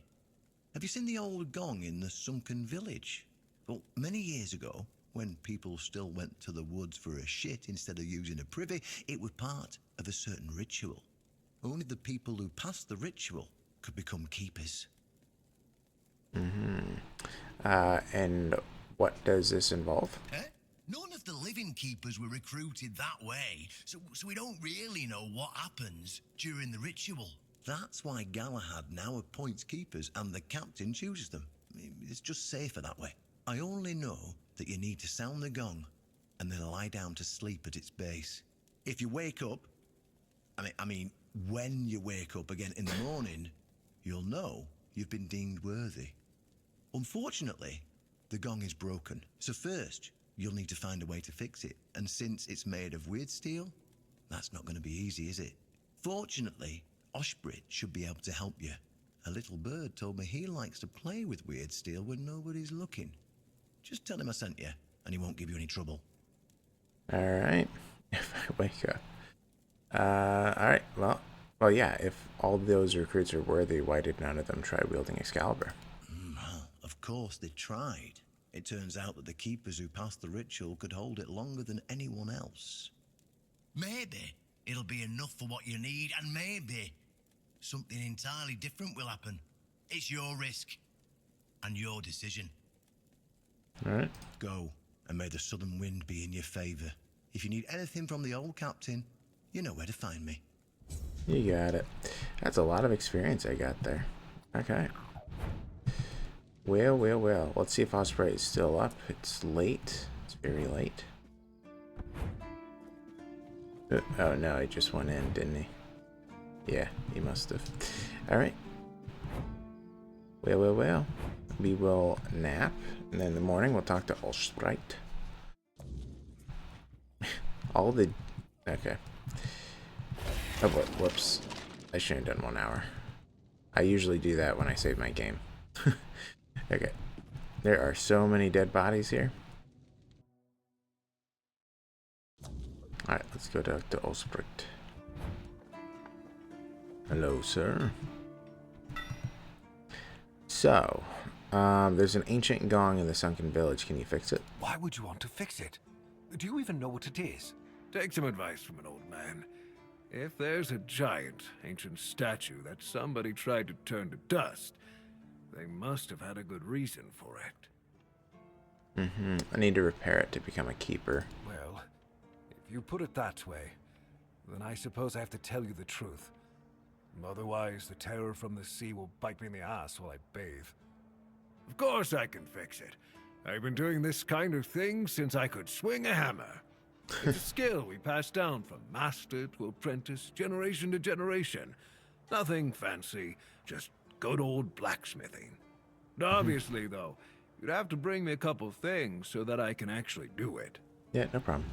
Have you seen the old gong in the sunken village? Well, many years ago, when people still went to the woods for a shit instead of using a privy, it was part of a certain ritual. Only the people who passed the ritual could become keepers. And what does this involve? None of the living keepers were recruited that way, so we don't really know what happens during the ritual. That's why Galahad now appoints keepers and the captain chooses them. It's just safer that way. I only know that you need to sound the gong and then lie down to sleep at its base. If you wake up, I mean, when you wake up again in the morning, you'll know you've been deemed worthy. Unfortunately, the gong is broken, so first you'll need to find a way to fix it, and since it's made of weird steel, that's not going to be easy, is it? Fortunately, Oshbrit should be able to help you. A little bird told me he likes to play with weird steel when nobody's looking. Just tell him I sent you, and he won't give you any trouble. Alright. If I wake up. Alright, well, yeah, if all those recruits are worthy, why did none of them try wielding Excalibur? Well, of course they tried. It turns out that the keepers who passed the ritual could hold it longer than anyone else. Maybe it'll be enough for what you need, and maybe something entirely different will happen. It's your risk and your decision. Alright. Go, and may the southern wind be in your favor. If you need anything from the old captain, you know where to find me. You got it. That's a lot of experience I got there. Okay. Well. Let's see if Osprey is still up. It's late. It's very late. Oh no, he just went in, didn't he? Yeah, he must have. Alright. Well. We will nap, and then in the morning we'll talk to Osprey. Okay. Oh, whoops. I shouldn't have done 1 hour. I usually do that when I save my game. Okay. There are so many dead bodies here. Alright, let's go to Osprey. Hello, sir. So, there's an ancient gong in the sunken village. Can you fix it? Why would you want to fix it? Do you even know what it is? Take some advice from an old man. If there's a giant, ancient statue that somebody tried to turn to dust, they must have had a good reason for it. I need to repair it to become a keeper. Well, if you put it that way, then I suppose I have to tell you the truth. Otherwise, the terror from the sea will bite me in the ass while I bathe. Of course I can fix it. I've been doing this kind of thing since I could swing a hammer. It's a skill we pass down from master to apprentice, generation to generation. Nothing fancy, just good old blacksmithing. Obviously, though, you'd have to bring me a couple things so that I can actually do it. Yeah, no problem.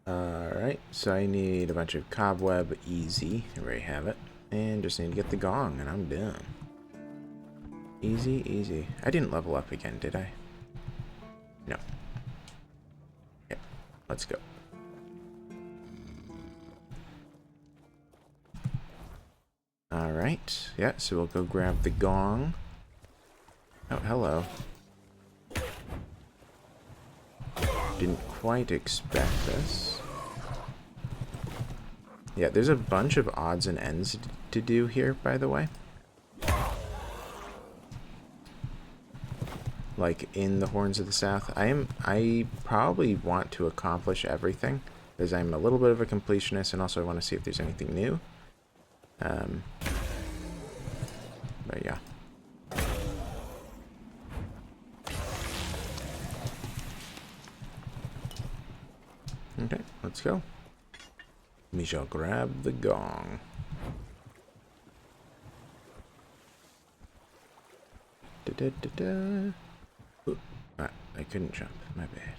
Alright, so I need a bunch of cobweb, easy. I already have it. And just need to get the gong, and I'm done. Easy. I didn't level up again, did I? No. Okay, let's go. Alright, yeah, so we'll go grab the gong. Oh, hello. Didn't quite expect this. Yeah, there's a bunch of odds and ends to do here, by the way. Like in the Horns of the South. I probably want to accomplish everything, because I'm a little bit of a completionist, and also I want to see if there's anything new. But yeah. Okay, let's go. We shall grab the gong. Da-da-da-da. Ooh, I couldn't jump. My bad.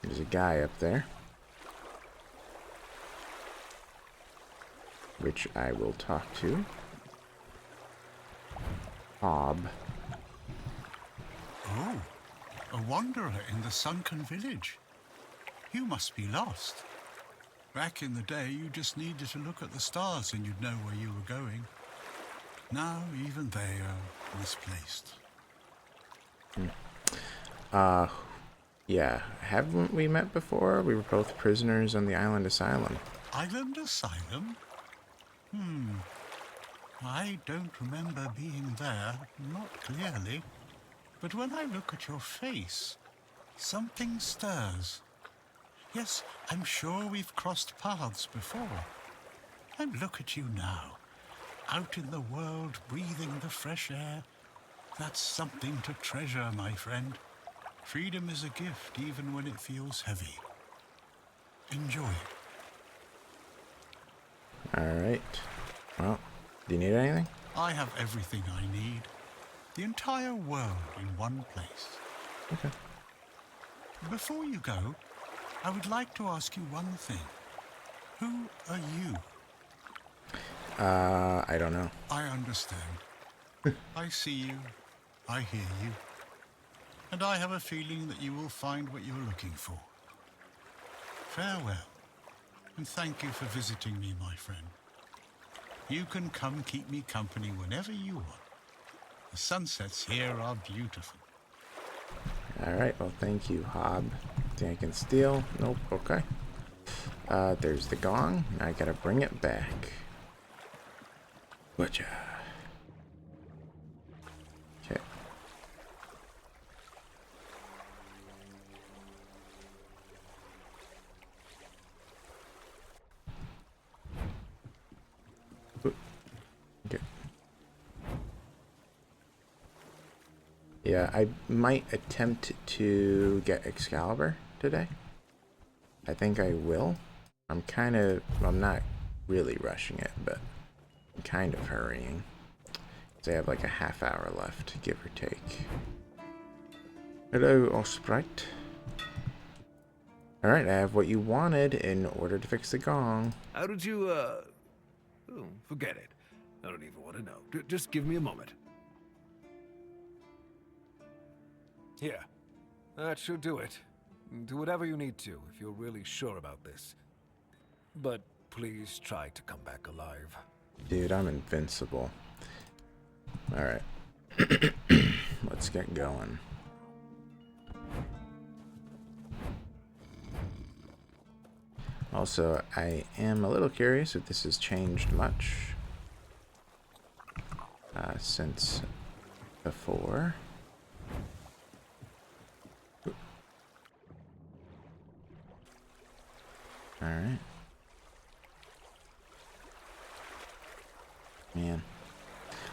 There's a guy up there, which I will talk to. Hob. Oh, a wanderer in the sunken village. You must be lost. Back in the day, you just needed to look at the stars and you'd know where you were going. Now, even they are misplaced. Yeah, haven't we met before? We were both prisoners on the island asylum. Island Asylum? I don't remember being there, not clearly. But when I look at your face, something stirs. Yes, I'm sure we've crossed paths before. And look at you now, out in the world, breathing the fresh air. That's something to treasure, my friend. Freedom is a gift, even when it feels heavy. Enjoy it. Alright. Well, do you need anything? I have everything I need. The entire world in one place. Okay. Before you go, I would like to ask you one thing. Who are you? I don't know. I understand. I see you. I hear you. And I have a feeling that you will find what you're looking for. Farewell. And thank you for visiting me, my friend. You can come keep me company whenever you want. The sunsets here are beautiful. Alright, well, thank you, Hob. Think I can steal? Nope, okay. There's the gong. Now I gotta bring it back. Whatcha? Okay. Okay. Yeah, I might attempt to get Excalibur today. I think I will. I'm not really rushing it, but I'm kind of hurrying. So I have like a half hour left, give or take. Hello, Osprite. Alright, I have what you wanted in order to fix the gong. How did you, oh, forget it. I don't even want to know. Just give me a moment. Here. That should do it. Do whatever you need to if you're really sure about this. But please try to come back alive. Dude, I'm invincible. Alright. Let's get going. Also, I am a little curious if this has changed much since before. Alright. Man.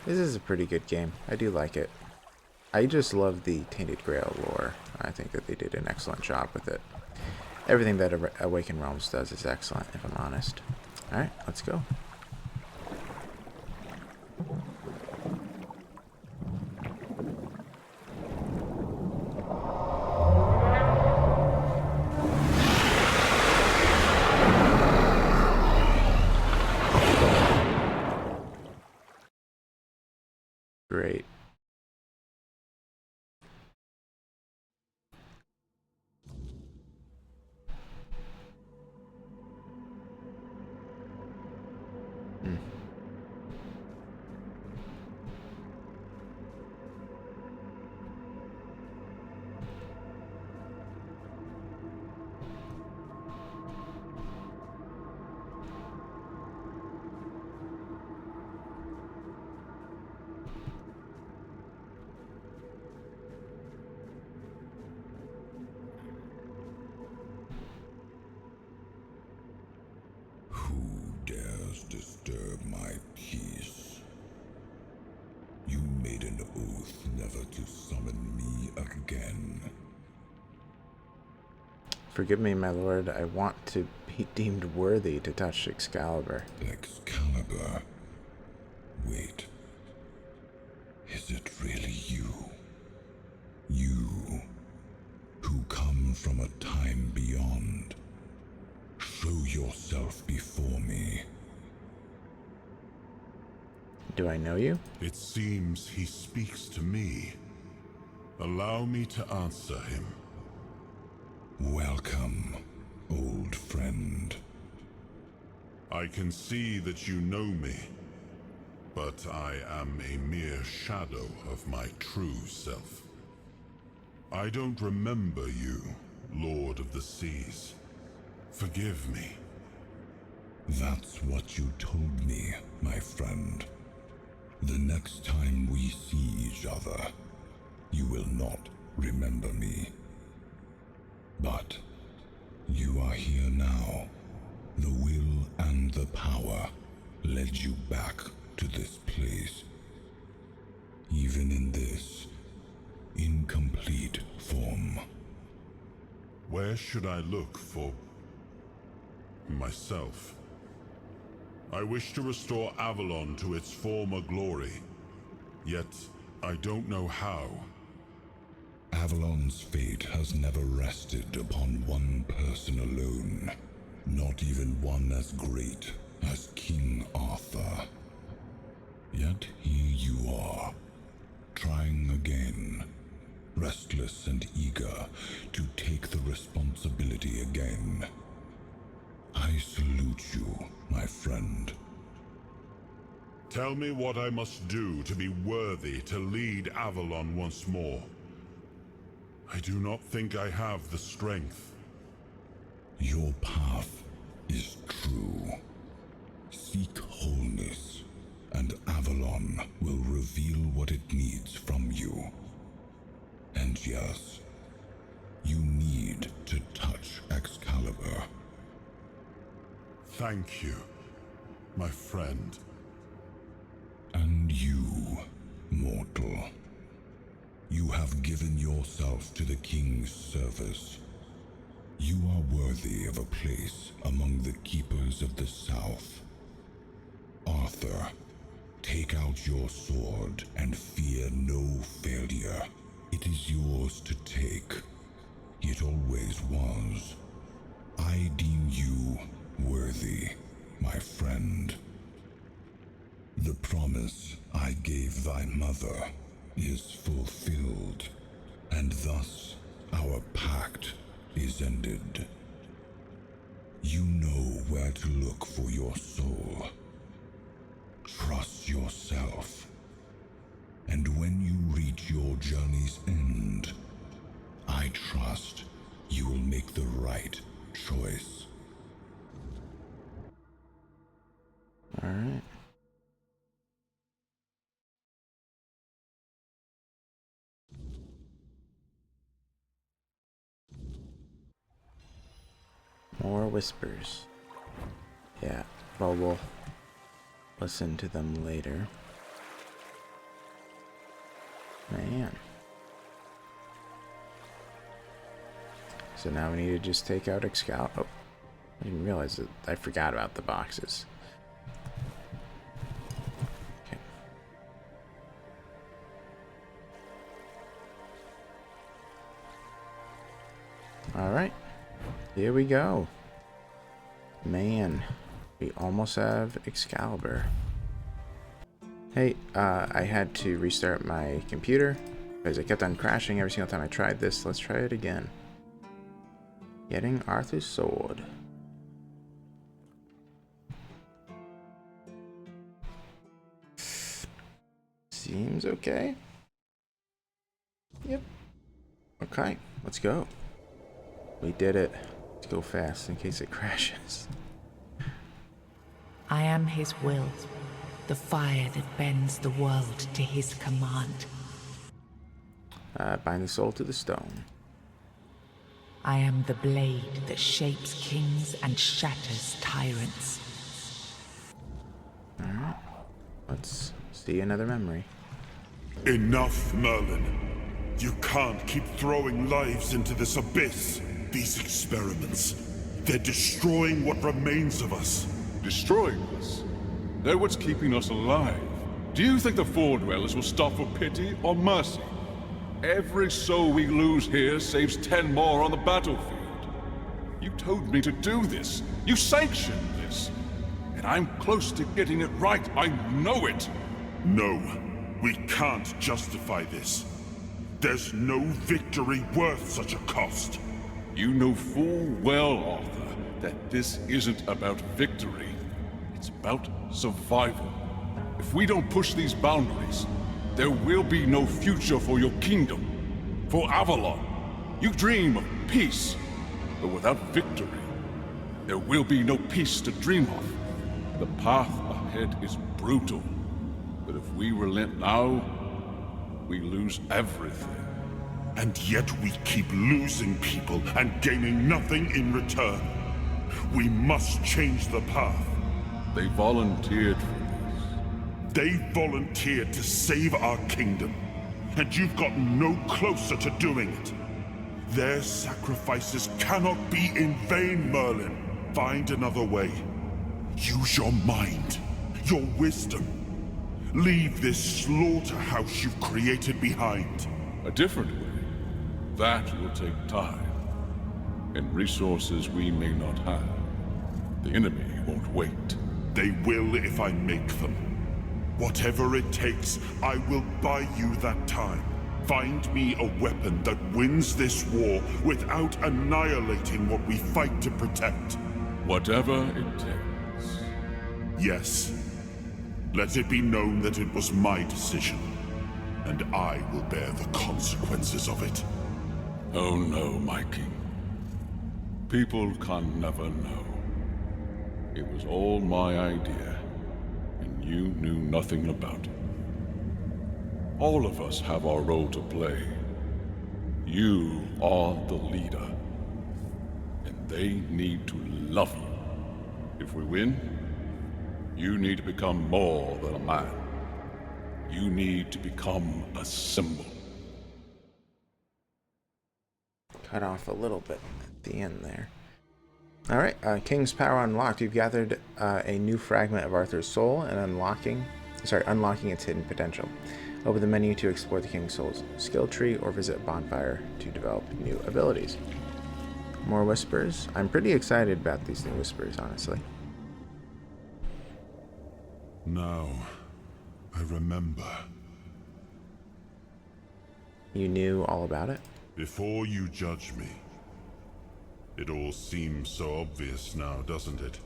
This is a pretty good game. I do like it. I just love the Tainted Grail lore. I think that they did an excellent job with it. Everything that Awakened Realms does is excellent, if I'm honest. Alright, let's go. Great. Who dares disturb my peace? You made an oath never to summon me again. Forgive me, my lord. I want to be deemed worthy to touch Excalibur. Excalibur? Wait. Is it really you? You, who come from a time beyond. Show yourself before me. Do I know you? It seems he speaks to me. Allow me to answer him. Welcome, old friend. I can see that you know me, but I am a mere shadow of my true self. I don't remember you, Lord of the Seas. Forgive me. That's what you told me, my friend. The next time we see each other, you will not remember me. But you are here now. The will and the power led you back to this place. Even in this incomplete form. Where should I look for myself? I wish to restore Avalon to its former glory, yet I don't know how. Avalon's fate has never rested upon one person alone, not even one as great as King Arthur. Yet here you are, trying again, restless and eager to take the responsibility again. I salute you, my friend. Tell me what I must do to be worthy to lead Avalon once more. I do not think I have the strength. Your path is true. Seek wholeness, and Avalon will reveal what it needs from you. And yes, you need to touch Excalibur. Thank you, my friend. And you, mortal. You have given yourself to the King's service. You are worthy of a place among the keepers of the South. Arthur, take out your sword and fear no failure. It is yours to take. It always was. I deem you worthy, my friend. The promise I gave thy mother is fulfilled, and thus our pact is ended. You know where to look for your soul. Trust yourself. And when you reach your journey's end, I trust you will make the right choice. All right. More whispers. Yeah, well, we'll listen to them later. Man. So now we need to just take out Excalibur. Oh, I didn't realize that I forgot about the boxes. Okay. Alright. Here we go. Man, we almost have Excalibur. Hey, I had to restart my computer because it kept on crashing every single time I tried this. Let's try it again. Getting Arthur's sword. Seems okay. Yep. Okay, let's go. We did it. Let's go fast in case it crashes. I am his will, the fire that bends the world to his command. Bind the soul to the stone. I am the blade that shapes kings and shatters tyrants. Alright. Let's see another memory. Enough, Merlin. You can't keep throwing lives into this abyss. These experiments, they're destroying what remains of us. Destroying us? They're what's keeping us alive. Do you think the Four Dwellers will stop for pity or mercy? Every soul we lose here saves 10 more on the battlefield. You told me to do this. You sanctioned this. And I'm close to getting it right. I know it. No, we can't justify this. There's no victory worth such a cost. You know full well, Arthur, that this isn't about victory. It's about survival. If we don't push these boundaries, there will be no future for your kingdom, for Avalon. You dream of peace, but without victory, there will be no peace to dream of. The path ahead is brutal, but if we relent now, we lose everything. And yet we keep losing people and gaining nothing in return. We must change the path. They volunteered for this. They volunteered to save our kingdom, and you've gotten no closer to doing it. Their sacrifices cannot be in vain, Merlin. Find another way. Use your mind, your wisdom. Leave this slaughterhouse you've created behind. A different way. That will take time. And resources we may not have. The enemy won't wait. They will if I make them. Whatever it takes, I will buy you that time. Find me a weapon that wins this war without annihilating what we fight to protect. Whatever it takes. Yes. Let it be known that it was my decision, and I will bear the consequences of it. Oh no, my king. People can never know. It was all my idea, and you knew nothing about it. All of us have our role to play. You are the leader, and they need to love you. If we win, you need to become more than a man. You need to become a symbol. Cut off a little bit at the end there. Alright, King's Power unlocked. You've gathered a new fragment of Arthur's soul and unlocking its hidden potential. Open the menu to explore the King's Soul's skill tree or visit a bonfire to develop new abilities. More whispers. I'm pretty excited about these new whispers, honestly. Now, I remember. You knew all about it? Before you judge me. It all seems so obvious now, doesn't it?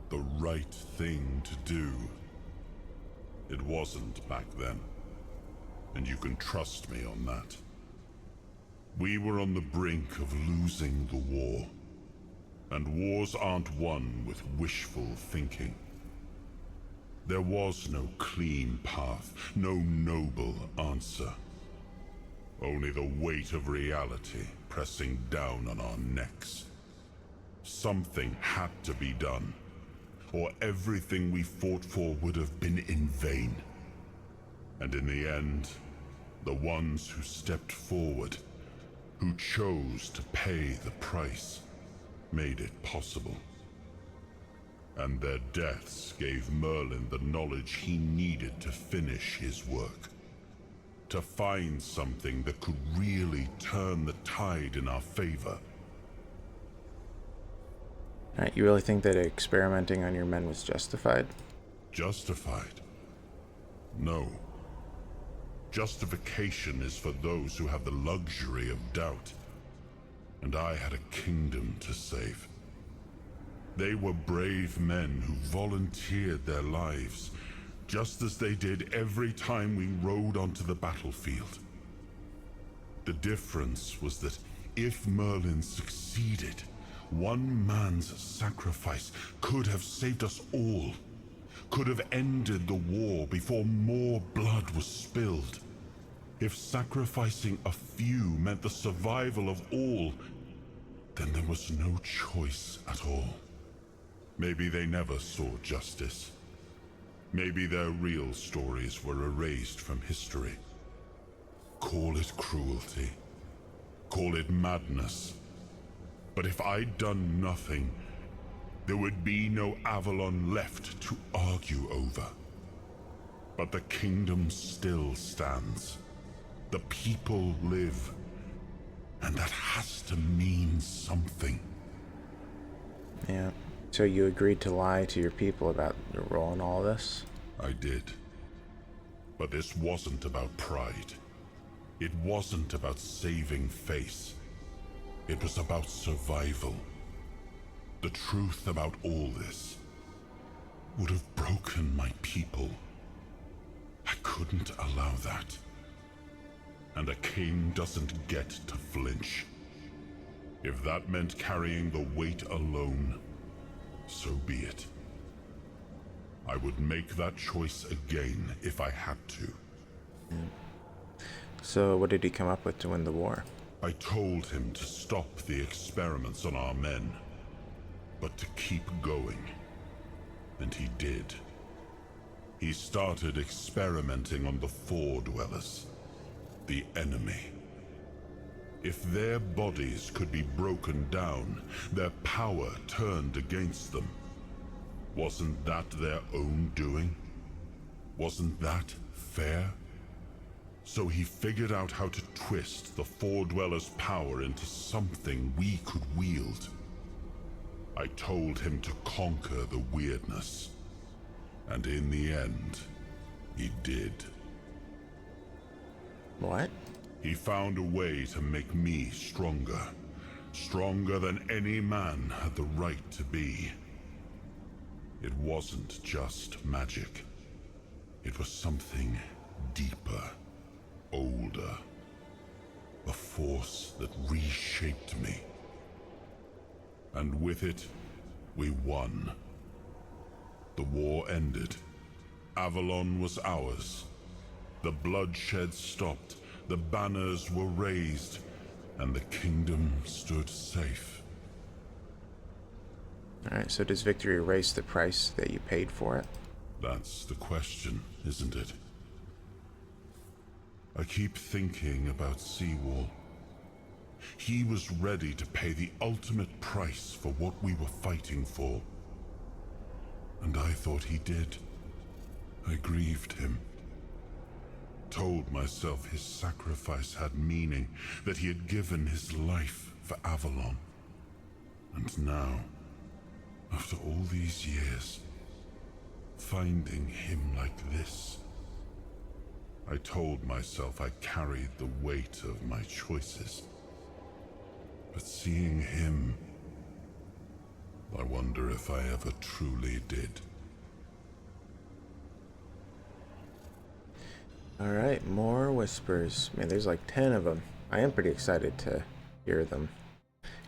The right thing to do. It wasn't back then. And you can trust me on that. We were on the brink of losing the war. And wars aren't won with wishful thinking. There was no clean path, no noble answer. Only the weight of reality pressing down on our necks. Something had to be done, or everything we fought for would have been in vain. And in the end, the ones who stepped forward, who chose to pay the price, made it possible. And their deaths gave Merlin the knowledge he needed to finish his work. To find something that could really turn the tide in our favor. Alright, you really think that experimenting on your men was justified? Justified? No. Justification is for those who have the luxury of doubt. And I had a kingdom to save. They were brave men who volunteered their lives, just as they did every time we rode onto the battlefield. The difference was that if Merlin succeeded, one man's sacrifice could have saved us all, could have ended the war before more blood was spilled. If sacrificing a few meant the survival of all, then there was no choice at all. Maybe they never saw justice. Maybe their real stories were erased from history. Call it cruelty. Call it madness. But if I'd done nothing, there would be no Avalon left to argue over. But the kingdom still stands. The people live. And that has to mean something. Yeah. So you agreed to lie to your people about your role in all this? I did. But this wasn't about pride. It wasn't about saving face. It was about survival. The truth about all this would have broken my people. I couldn't allow that. And a king doesn't get to flinch. If that meant carrying the weight alone, so be it. I would make that choice again if I had to. So what did he come up with to win the war? I told him to stop the experiments on our men, but to keep going. And he did. He started experimenting on the Four Dwellers, the enemy. If their bodies could be broken down, their power turned against them, wasn't that their own doing? Wasn't that fair? So he figured out how to twist the Four Dwellers' power into something we could wield. I told him to conquer the weirdness. And in the end, he did. What? He found a way to make me stronger. Stronger than any man had the right to be. It wasn't just magic. It was something deeper, older. A force that reshaped me. And with it, we won. The war ended. Avalon was ours. The bloodshed stopped. The banners were raised, and the kingdom stood safe. Alright, so does victory erase the price that you paid for it? That's the question, isn't it? I keep thinking about Sewal. He was ready to pay the ultimate price for what we were fighting for. And I thought he did. I grieved him. Told myself his sacrifice had meaning, that he had given his life for Avalon. And now, after all these years, finding him like this, I told myself I carried the weight of my choices. But seeing him, I wonder if I ever truly did. Alright, more whispers. Man, there's like 10 of them. I am pretty excited to hear them,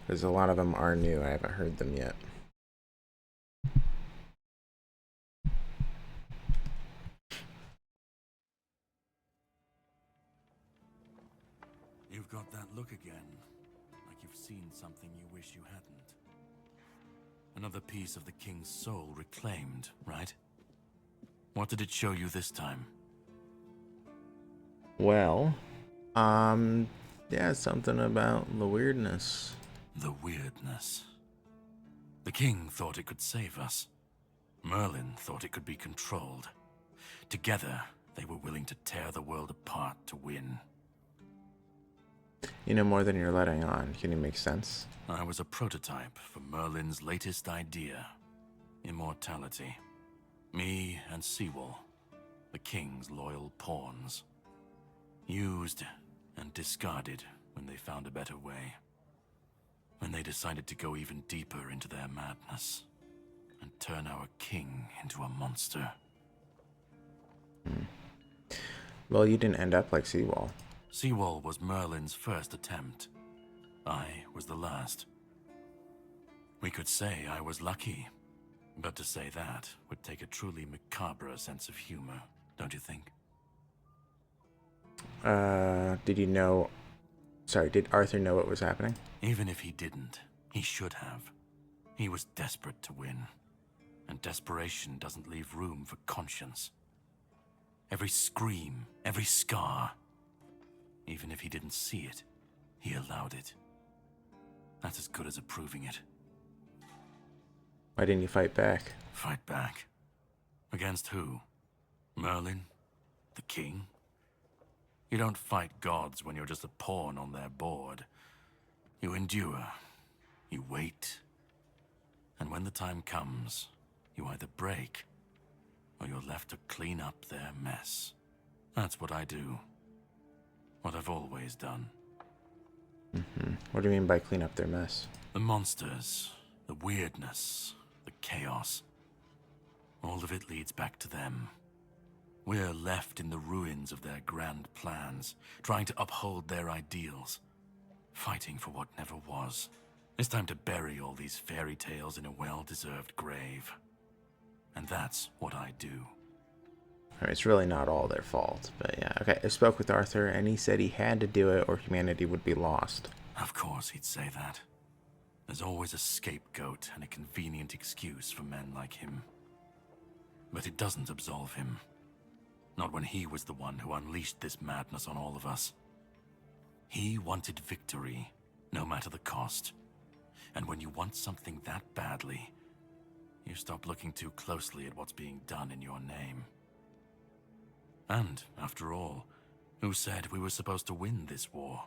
because a lot of them are new. I haven't heard them yet. You've got that look again, like you've seen something you wish you hadn't. Another piece of the king's soul reclaimed, right? What did it show you this time? Well, yeah, something about the weirdness. The weirdness. The king thought it could save us. Merlin thought it could be controlled. Together, they were willing to tear the world apart to win. You know more than you're letting on. Can you make sense? I was a prototype for Merlin's latest idea. Immortality. Me and Sewal, the king's loyal pawns. Used and discarded when they found a better way. When they decided to go even deeper into their madness and turn our king into a monster. Well, you didn't end up like Sewal. Sewal was Merlin's first attempt. I was the last. We could say I was lucky, but to say that would take a truly macabre sense of humor, don't you think? Did you know... Sorry, did Arthur know what was happening? Even if he didn't, he should have. He was desperate to win. and desperation doesn't leave room for conscience. Every scream, every scar, even if he didn't see it, he allowed it. That's as good as approving it. Why didn't you fight back? Fight back? Against who? Merlin? The king? You don't fight gods when you're just a pawn on their board. You endure. You wait. And when the time comes, you either break, or you're left to clean up their mess. That's what I do. What I've always done. What do you mean by clean up their mess? The monsters, the weirdness, the chaos. All of it leads back to them. We're left in the ruins of their grand plans, trying to uphold their ideals, fighting for what never was. It's time to bury all these fairy tales in a well-deserved grave. And that's what I do. Alright, it's really not all their fault, but yeah. Okay, I spoke with Arthur, and he said he had to do it or humanity would be lost. Of course he'd say that. There's always a scapegoat and a convenient excuse for men like him. But it doesn't absolve him. Not when he was the one who unleashed this madness on all of us. He wanted victory, no matter the cost. And when you want something that badly, you stop looking too closely at what's being done in your name. And, after all, who said we were supposed to win this war?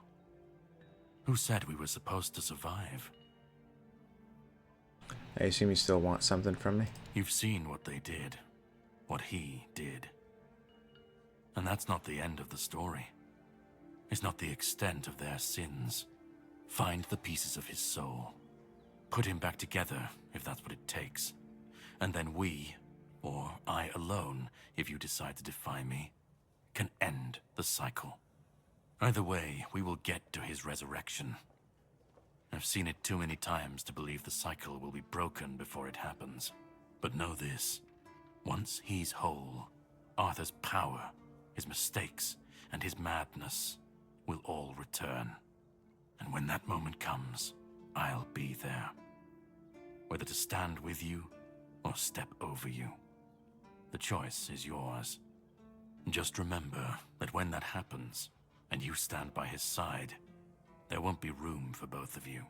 Who said we were supposed to survive? I assume you still want something from me? You've seen what they did. What he did. And that's not the end of the story. It's not the extent of their sins. Find the pieces of his soul. Put him back together, if that's what it takes. And then we, or I alone, if you decide to defy me, can end the cycle. Either way, we will get to his resurrection. I've seen it too many times to believe the cycle will be broken before it happens. But know this. Once he's whole, Arthur's power, his mistakes, and his madness will all return. And when that moment comes, I'll be there. Whether to stand with you or step over you. The choice is yours. Just remember that when that happens, and you stand by his side, there won't be room for both of you.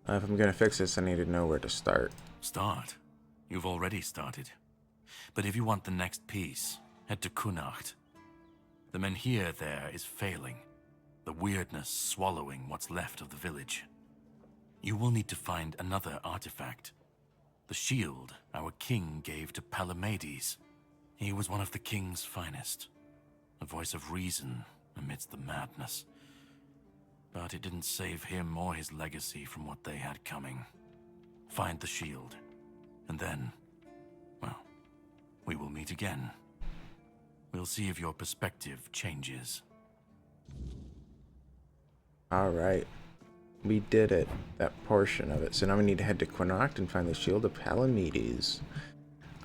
If I'm gonna fix this, I need to know where to start. Start? You've already started. But if you want the next piece, head to Connacht. The menhir there is failing, the weirdness swallowing what's left of the village. You will need to find another artifact. The shield our king gave to Palamedes. He was one of the king's finest. A voice of reason amidst the madness. But it didn't save him or his legacy from what they had coming. Find the shield. And then, well, we will meet again. We'll see if your perspective changes. Alright. We did it. That portion of it. So now we need to head to Connacht and find the Shield of Palamedes.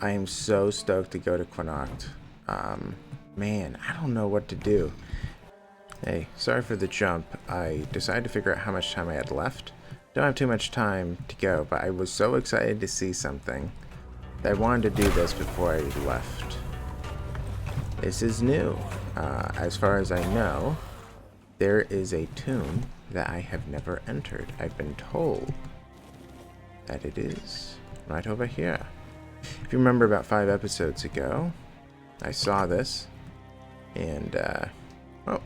I am so stoked to go to Connacht. Man, I don't know what to do. Hey, sorry for the jump. I decided to figure out how much time I had left. Don't have too much time to go, but I was so excited to see something that I wanted to do this before I left. This is new. As far as I know, there is a tomb that I have never entered. I've been told that it is right over here. If you remember about 5 episodes ago, I saw this, and, oh.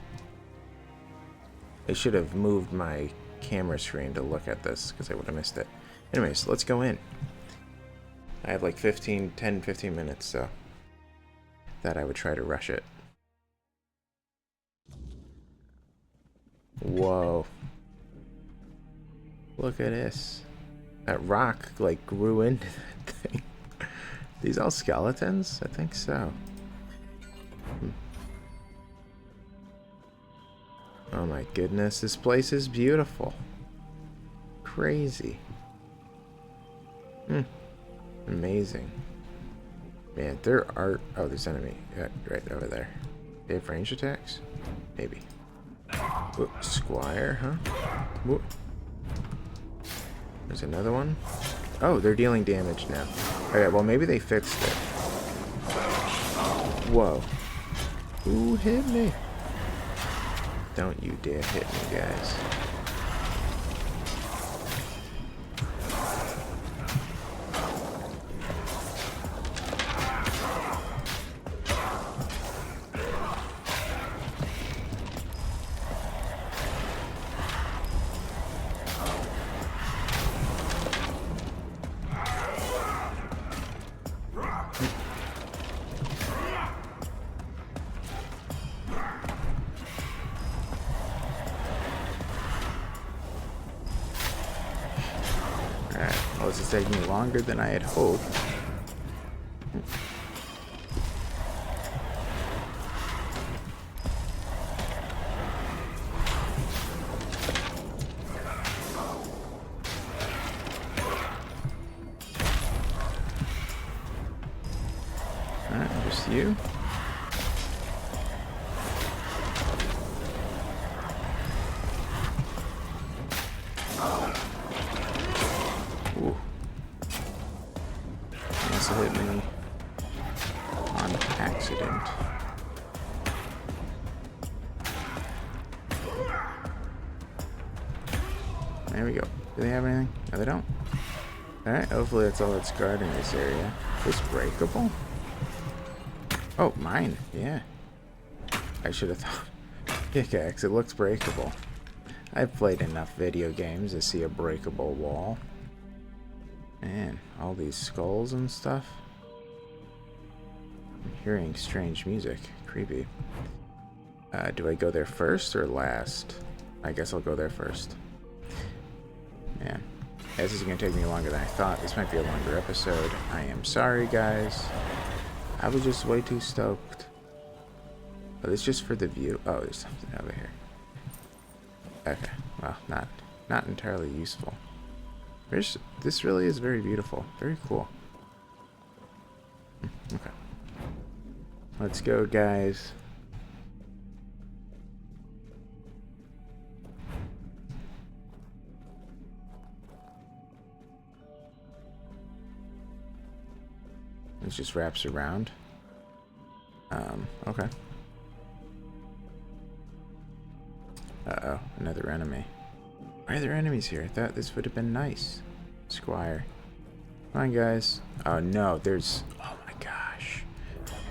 I should have moved my camera screen to look at this, because I would have missed it. Anyways, let's go in. I have like 10, 15 minutes, so that I would try to rush it. Whoa. Look at this. That rock, like, grew into that thing. These all skeletons? I think so. Oh my goodness, this place is beautiful. Crazy. Amazing. Man, there are... Oh, there's enemy. Yeah, right over there. They have range attacks? Maybe. Whoop, Squire, huh? Whoop. There's another one. Oh, they're dealing damage now. Alright, well maybe they fixed it. Whoa. Who hit me? Don't you dare hit me, guys. Well, this is taking me longer than I had hoped. Alright, just you. Ooh. Must have hit me on accident. There we go. Do they have anything? No, they don't. Alright, hopefully that's all that's guarding this area. Is this breakable? Oh, mine. Yeah. I should have thought. Pickaxe, it looks breakable. I've played enough video games to see a breakable wall. Man, all these skulls and stuff. I'm hearing strange music. Creepy. Do I go there first or last? I guess I'll go there first. Man, this is going to take me longer than I thought. This might be a longer episode. I am sorry, guys. I was just way too stoked. But it's just for the view. Oh, there's something over here. Okay, well, not entirely useful. This really is very beautiful. Very cool. Okay. Let's go, guys. It just wraps around. Okay. Uh-oh, another enemy. Why are there enemies here? I thought this would have been nice. Squire. Come on, guys. Oh, no, there's... Oh, my gosh.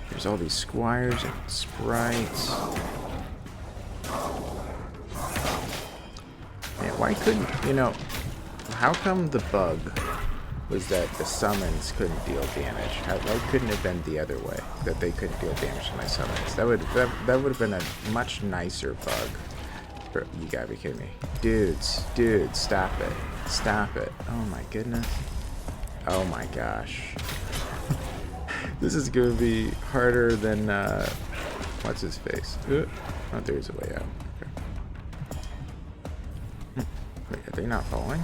There's all these squires and sprites. Man, why couldn't... You know, how come the bug was that the summons couldn't deal damage? Why couldn't it have been the other way? That they couldn't deal damage to my summons? That would have been a much nicer bug. You gotta be kidding me. Dudes, stop it. Stop it. Oh my goodness. Oh my gosh. This is gonna be harder than, what's his face? Oh, there's a way out. Okay. Wait, are they not falling?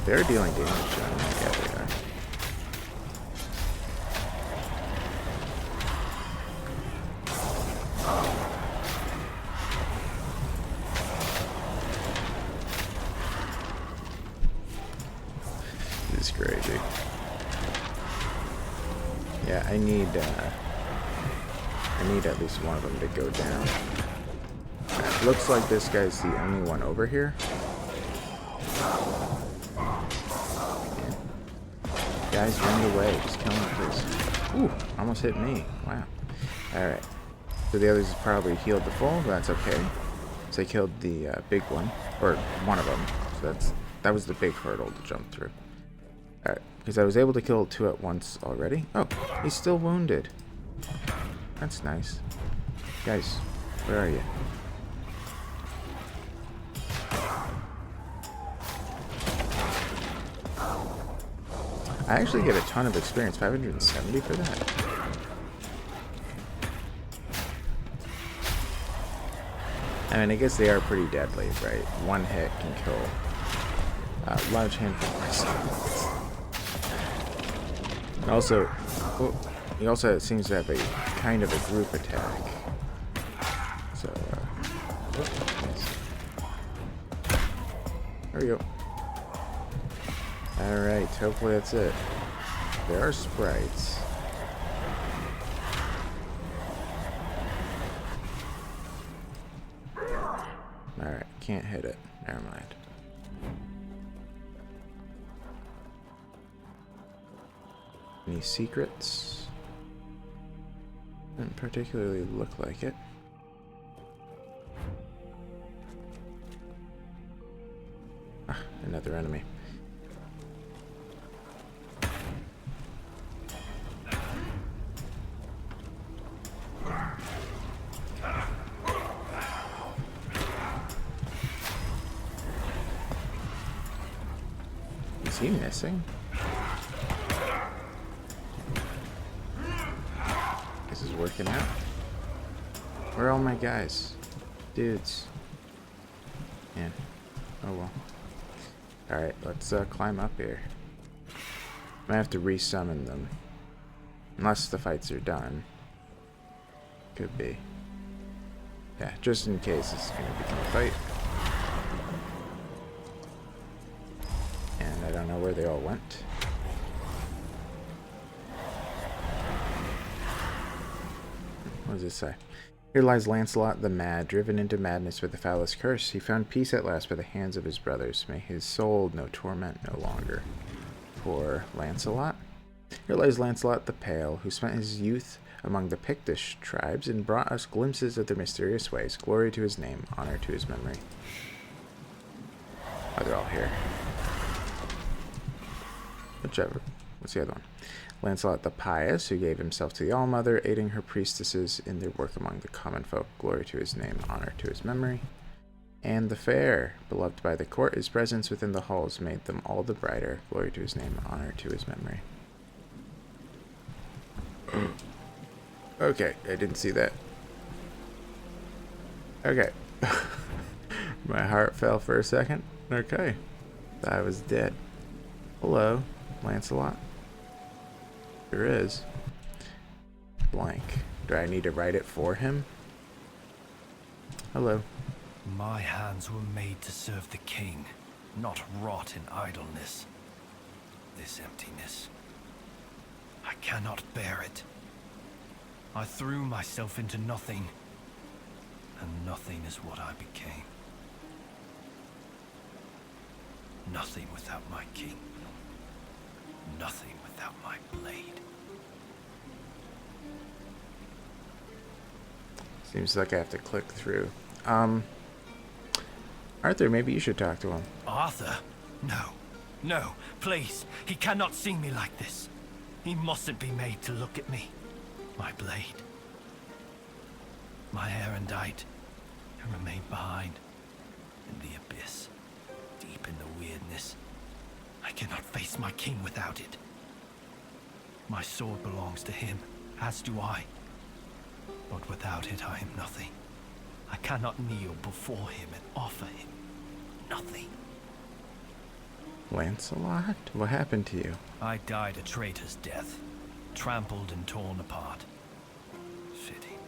They're dealing damage to them. Yeah, they are. This is crazy. Yeah, I need at least one of them to go down. It looks like this guy's the only one over here. Guys, run away. Just kill him, please. Ooh, almost hit me. Wow. Alright. So the others probably healed the full, but that's okay. So I killed the big one. Or one of them. So that was the big hurdle to jump through. Alright. Because I was able to kill two at once already. Oh, he's still wounded. That's nice. Guys, where are you? I actually get a ton of experience, 570 for that. I mean, I guess they are pretty deadly, right? One hit can kill a large handful of myself. And also, oh, He also seems to have a kind of a group attack. So, nice. There we go. Alright, hopefully that's it. There are sprites. Alright, can't hit it. Never mind. Any secrets? Didn't particularly look like it. Ah, another enemy. Is he missing? This is working out. Where are all my guys? Dudes. Man. Oh well. Alright, let's climb up here. I have to resummon them. Unless the fights are done. Could be. Yeah, just in case it's going to become a fight. And I don't know where they all went. What does it say? Here lies Lancelot the Mad, driven into madness with the foulest curse. He found peace at last by the hands of his brothers. May his soul know torment no longer. Poor Lancelot. Here lies Lancelot the Pale, who spent his youth among the Pictish tribes and brought us glimpses of their mysterious ways. Glory to his name, honor to his memory. Oh, they're all here. Whichever. What's the other one? Lancelot the Pious, who gave himself to the All-Mother, aiding her priestesses in their work among the common folk. Glory to his name, honor to his memory. And the Fair, beloved by the court, his presence within the halls made them all the brighter. Glory to his name, honor to his memory. Okay, I didn't see that. Okay. My heart fell for a second. Okay. I was dead. Hello, Lancelot. There is. Blank. Do I need to write it for him? Hello. My hands were made to serve the king, not rot in idleness. This emptiness. I cannot bear it. I threw myself into nothing, and nothing is what I became. Nothing without my king. Nothing without my blade. Seems like I have to click through. Arthur, maybe you should talk to him. Arthur? No. No, please. He cannot see me like this. He mustn't be made to look at me. My blade. My erendite. Who remained behind. In the abyss. Deep in the weirdness. I cannot face my king without it. My sword belongs to him, as do I. But without it, I am nothing. I cannot kneel before him and offer him nothing. Lancelot? What happened to you? I died a traitor's death, trampled and torn apart. Fitting.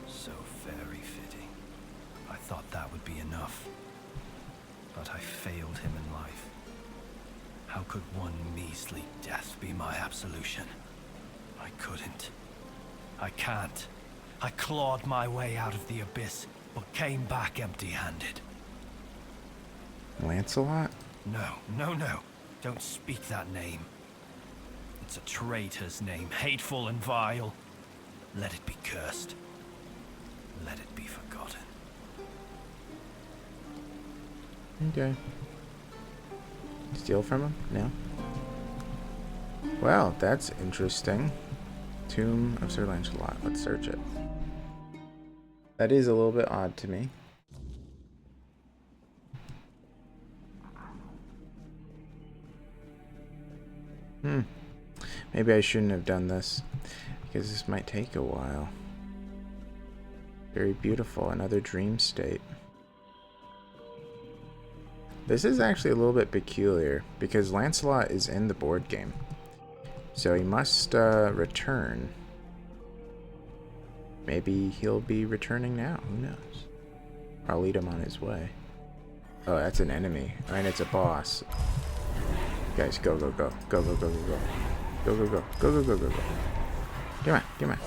So very fitting. I thought that would be enough. But I failed him in life. How could one measly death be my absolution? I couldn't. I can't. I clawed my way out of the abyss, but came back empty-handed. Lancelot? No, no, no. Don't speak that name. It's a traitor's name, hateful and vile. Let it be cursed. Let it be forgotten. Okay. Steal from him? No. Well, that's interesting. Tomb of Sir Lancelot. Let's search it. That is a little bit odd to me. Maybe I shouldn't have done this, because this might take a while. Very beautiful. Another dream state. This is actually a little bit peculiar, because Lancelot is in the board game. So he must return. Maybe he'll be returning now. Who knows? I'll lead him on his way. Oh, that's an enemy. And it's a boss. Guys, go, go, go. Go, go, go, go, go. Go, go, go. Go, go, go, go, go. Come on, come on.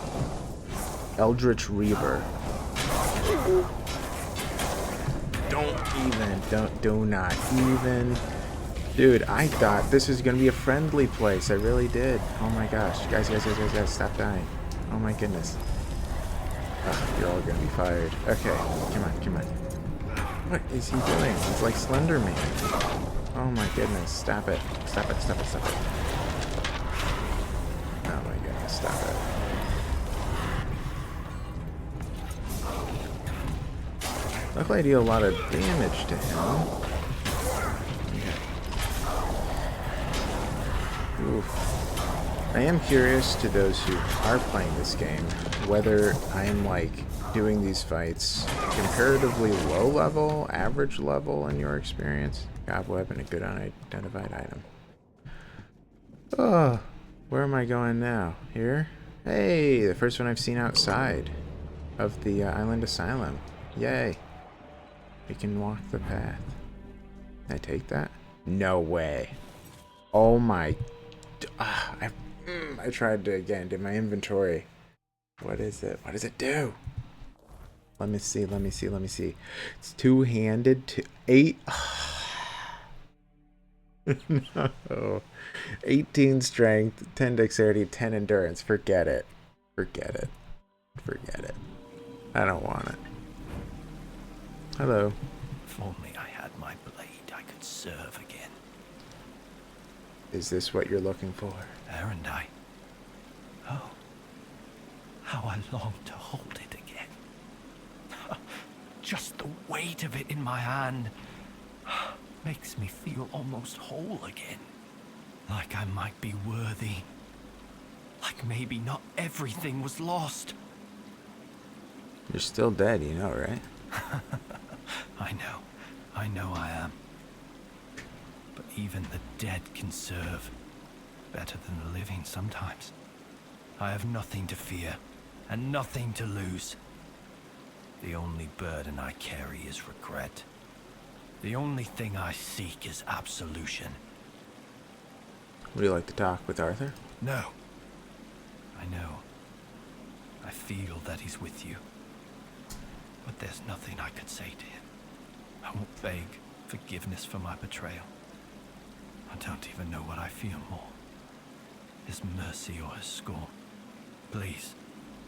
Eldritch Reaver. Do not even. Dude, I thought this was gonna be a friendly place. I really did. Oh my gosh. Guys, stop dying. Oh my goodness. You're all gonna be fired. Okay, come on, come on. What is he doing? He's like Slender Man. Oh my goodness, stop it. Stop it, stop it, stop it. Oh my goodness, stop it. Look like I deal a lot of damage to him. Okay. Oof. I am curious to those who are playing this game, whether I'm like doing these fights comparatively low level, average level in your experience. Cobweb and a good unidentified item. Oh, where am I going now? Here? Hey, the first one I've seen outside of the island asylum. Yay. We can walk the path. Can I take that? No way. Oh my. I tried to again do my inventory. What is it? What does it do? Let me see. Let me see. Let me see. It's two-handed. 8. No. 18 strength, 10 dexterity, 10 endurance. Forget it. Forget it. Forget it. I don't want it. Hello. If only I had my blade, I could serve again. Is this what you're looking for? Aren't I? Oh, how I long to hold it again. Just the weight of it in my hand makes me feel almost whole again. Like I might be worthy. Like maybe not everything was lost. You're still dead, you know, right? I know I am. But even the dead can serve better than the living sometimes. I have nothing to fear and nothing to lose. The only burden I carry is regret. The only thing I seek is absolution. Would you like to talk with Arthur? No. I know. I feel that he's with you. But there's nothing I could say to him. I won't beg forgiveness for my betrayal. I don't even know what I feel more. His mercy or his scorn. Please,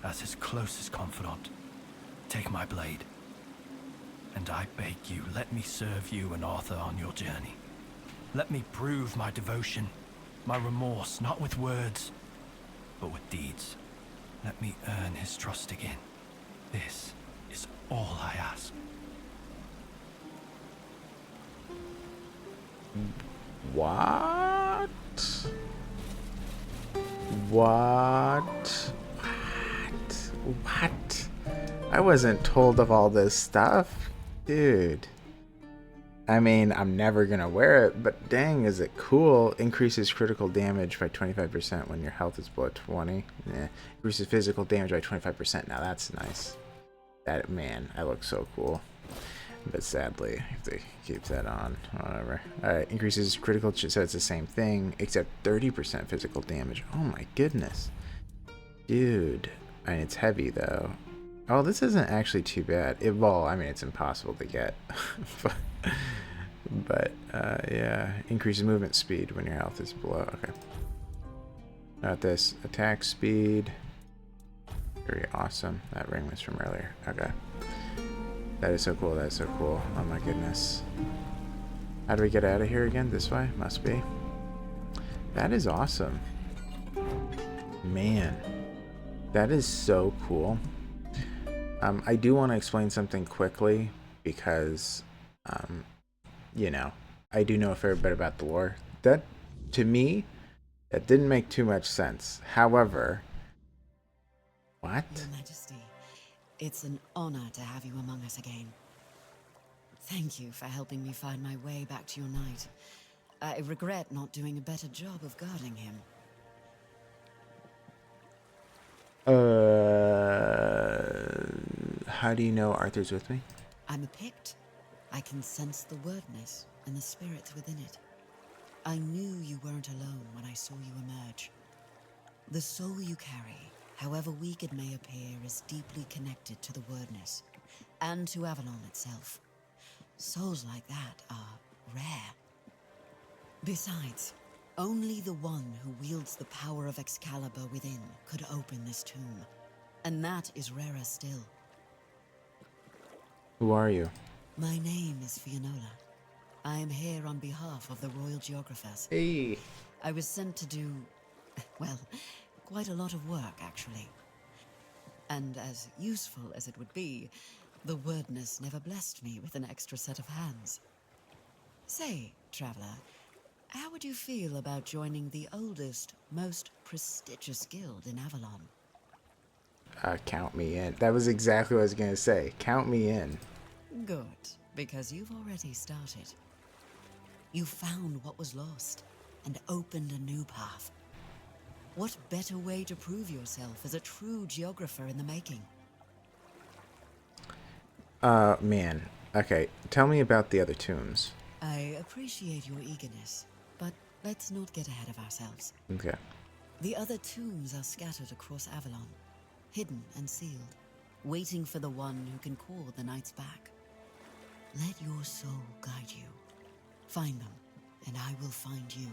as his closest confidant, take my blade. And I beg you, let me serve you and Arthur on your journey. Let me prove my devotion, my remorse, not with words, but with deeds. Let me earn his trust again. This is all I ask. What? What? What? I wasn't told of all this stuff. Dude. I mean, I'm never gonna wear it, but dang, is it cool. Increases critical damage by 25% when your health is below 20. Increases physical damage by 25%. Now that's nice. That, man, I look so cool. But sadly, I have to keep that on. Whatever. Alright, increases critical, so it's the same thing, except 30% physical damage. Oh my goodness. Dude. I mean, it's heavy, though. Oh, this isn't actually too bad. Well, I mean, it's impossible to get. but yeah. Increases movement speed when your health is below. Okay. Got this. Attack speed. Very awesome. That ring was from earlier. Okay. That is so cool. That is so cool. Oh my goodness. How do we get out of here again? This way? Must be. That is awesome. Man. That is so cool. I do want to explain something quickly because, you know, I do know a fair bit about the lore. That, to me, that didn't make too much sense. However, what? Your Majesty, it's an honor to have you among us again. Thank you for helping me find my way back to your knight. I regret not doing a better job of guarding him. How do you know Arthur's with me? I'm a Pict. I can sense the wordness and the spirits within it. I knew you weren't alone when I saw you emerge. The soul you carry, however weak it may appear, is deeply connected to the wordness, and to Avalon itself. Souls like that are rare. Besides, only the one who wields the power of Excalibur within could open this tomb, and that is rarer still. Who are you? My name is Fianola. I am here on behalf of the Royal Geographers. Hey. I was sent to do, well, quite a lot of work, actually. And as useful as it would be, the wordness never blessed me with an extra set of hands. Say, Traveler, how would you feel about joining the oldest, most prestigious guild in Avalon? Count me in. That was exactly what I was going to say. Count me in. Good, because you've already started. You found what was lost and opened a new path. What better way to prove yourself as a true geographer in the making? Man. Okay, tell me about the other tombs. I appreciate your eagerness, but let's not get ahead of ourselves. Okay. The other tombs are scattered across Avalon, hidden and sealed, waiting for the one who can call the knights back. Let your soul guide you. Find them, and I will find you.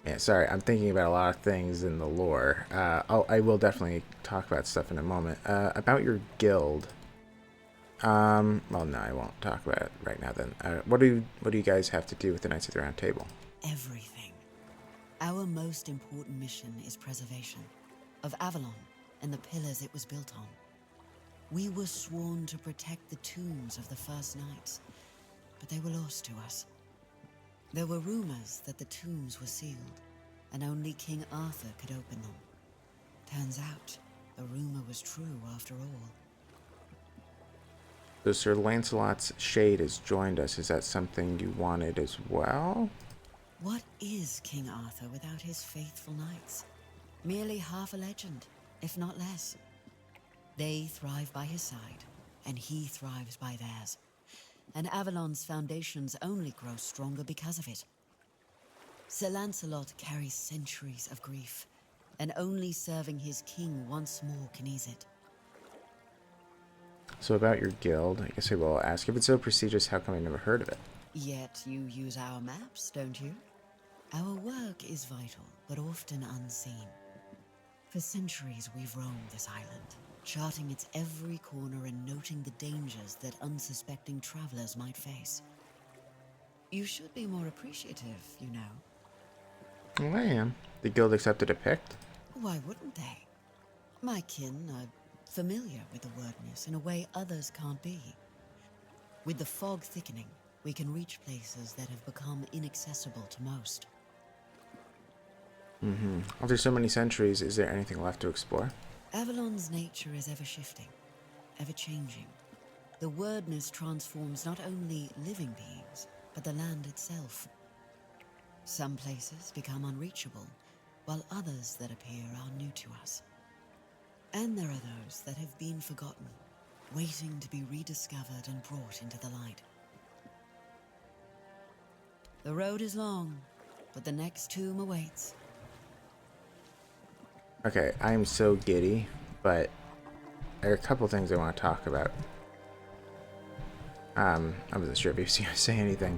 Yeah, sorry, I'm thinking about a lot of things in the lore. I will definitely talk about stuff in a moment. About your guild. Well, no, I won't talk about it right now then. What do you guys have to do with the Knights of the Round Table? Everything. Our most important mission is preservation of Avalon and the pillars it was built on. We were sworn to protect the tombs of the first knights, but they were lost to us. There were rumors that the tombs were sealed, and only King Arthur could open them. Turns out, the rumor was true after all. So Sir Lancelot's shade has joined us. Is that something you wanted as well? What is King Arthur without his faithful knights? Merely half a legend, if not less. They thrive by his side, and he thrives by theirs. And Avalon's foundations only grow stronger because of it. Sir Lancelot carries centuries of grief, and only serving his king once more can ease it. So about your guild, I guess I will ask, if it's so prestigious, how come I never heard of it? Yet you use our maps, don't you? Our work is vital, but often unseen. For centuries we've roamed this island, charting its every corner and noting the dangers that unsuspecting travelers might face. You should be more appreciative, you know. Well, I am. The guild accepted a Pict? Why wouldn't they? My kin are familiar with the wordness in a way others can't be. With the fog thickening, we can reach places that have become inaccessible to most. After so many centuries, is there anything left to explore? Avalon's nature is ever-shifting, ever-changing. The wordness transforms not only living beings, but the land itself. Some places become unreachable, while others that appear are new to us. And there are those that have been forgotten, waiting to be rediscovered and brought into the light. The road is long, but the next tomb awaits. Okay, I am so giddy, but there are a couple things I want to talk about. I wasn't sure if you were going to say anything.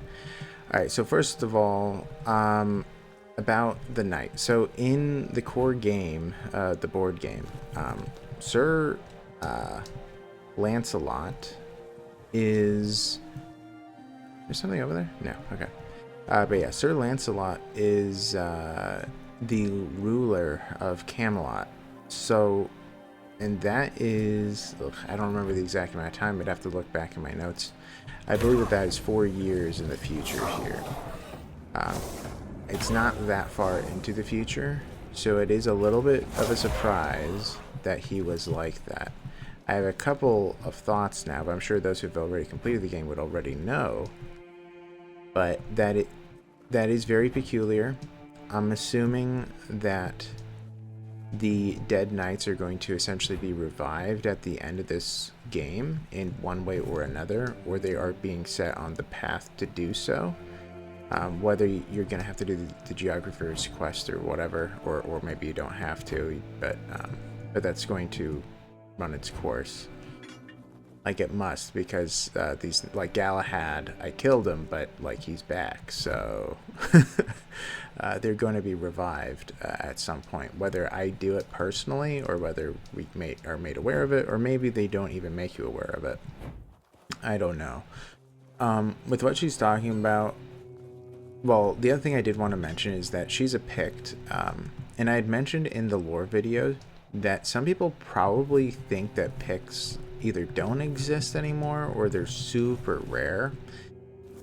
Alright, so first of all, about the knight. So in the core game, the board game, Sir Lancelot is... There's something over there? No, okay. But yeah, Sir Lancelot is the ruler of Camelot. So, and that is... Look, I don't remember the exact amount of time. I'd have to look back in my notes. I believe that is 4 years in the future here. It's not that far into the future, so it is a little bit of a surprise that he was like that. I have a couple of thoughts now, but I'm sure those who've already completed the game would already know. But that is very peculiar. I'm assuming that the dead knights are going to essentially be revived at the end of this game in one way or another, or they are being set on the path to do so. Whether you're going to have to do the geographer's quest or whatever, or maybe you don't have to, but that's going to run its course. Like it must, because these, like Galahad, I killed him, but like he's back, so they're going to be revived at some point. Whether I do it personally, or whether we are made aware of it, or maybe they don't even make you aware of it. I don't know. With what she's talking about, well, the other thing I did want to mention is that she's a Pict, and I had mentioned in the lore video that some people probably think that Picts either don't exist anymore or they're super rare,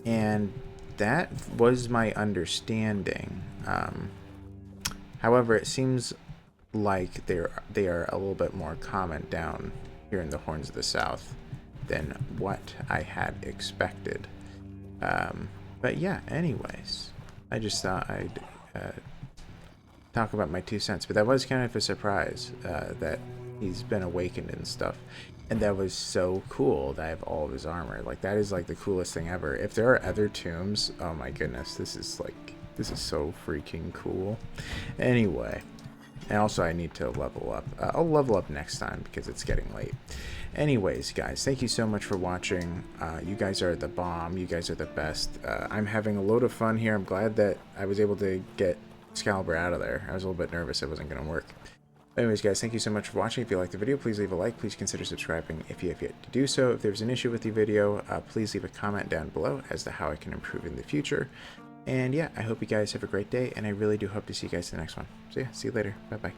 and that was my understanding. However, it seems like they are a little bit more common down here in the Horns of the South than what I had expected. But yeah, anyways, I just thought I'd talk about my 2 cents, but that was kind of a surprise that he's been awakened and stuff. And that was so cool that I have all of his armor. Like, that is like the coolest thing ever. If there are other tombs, oh my goodness, this is so freaking cool. Anyway, and also I need to level up. I'll level up next time because it's getting late. Anyways, guys, thank you so much for watching. You guys are the bomb. You guys are the best. I'm having a load of fun here. I'm glad that I was able to get Excalibur out of there. I was a little bit nervous it wasn't going to work. Anyways, guys, thank you so much for watching. If you liked the video, please leave a like. Please consider subscribing if you have yet to do so. If there's an issue with the video, please leave a comment down below as to how I can improve in the future. And yeah, I hope you guys have a great day, and I really do hope to see you guys in the next one. So yeah, see you later. Bye-bye.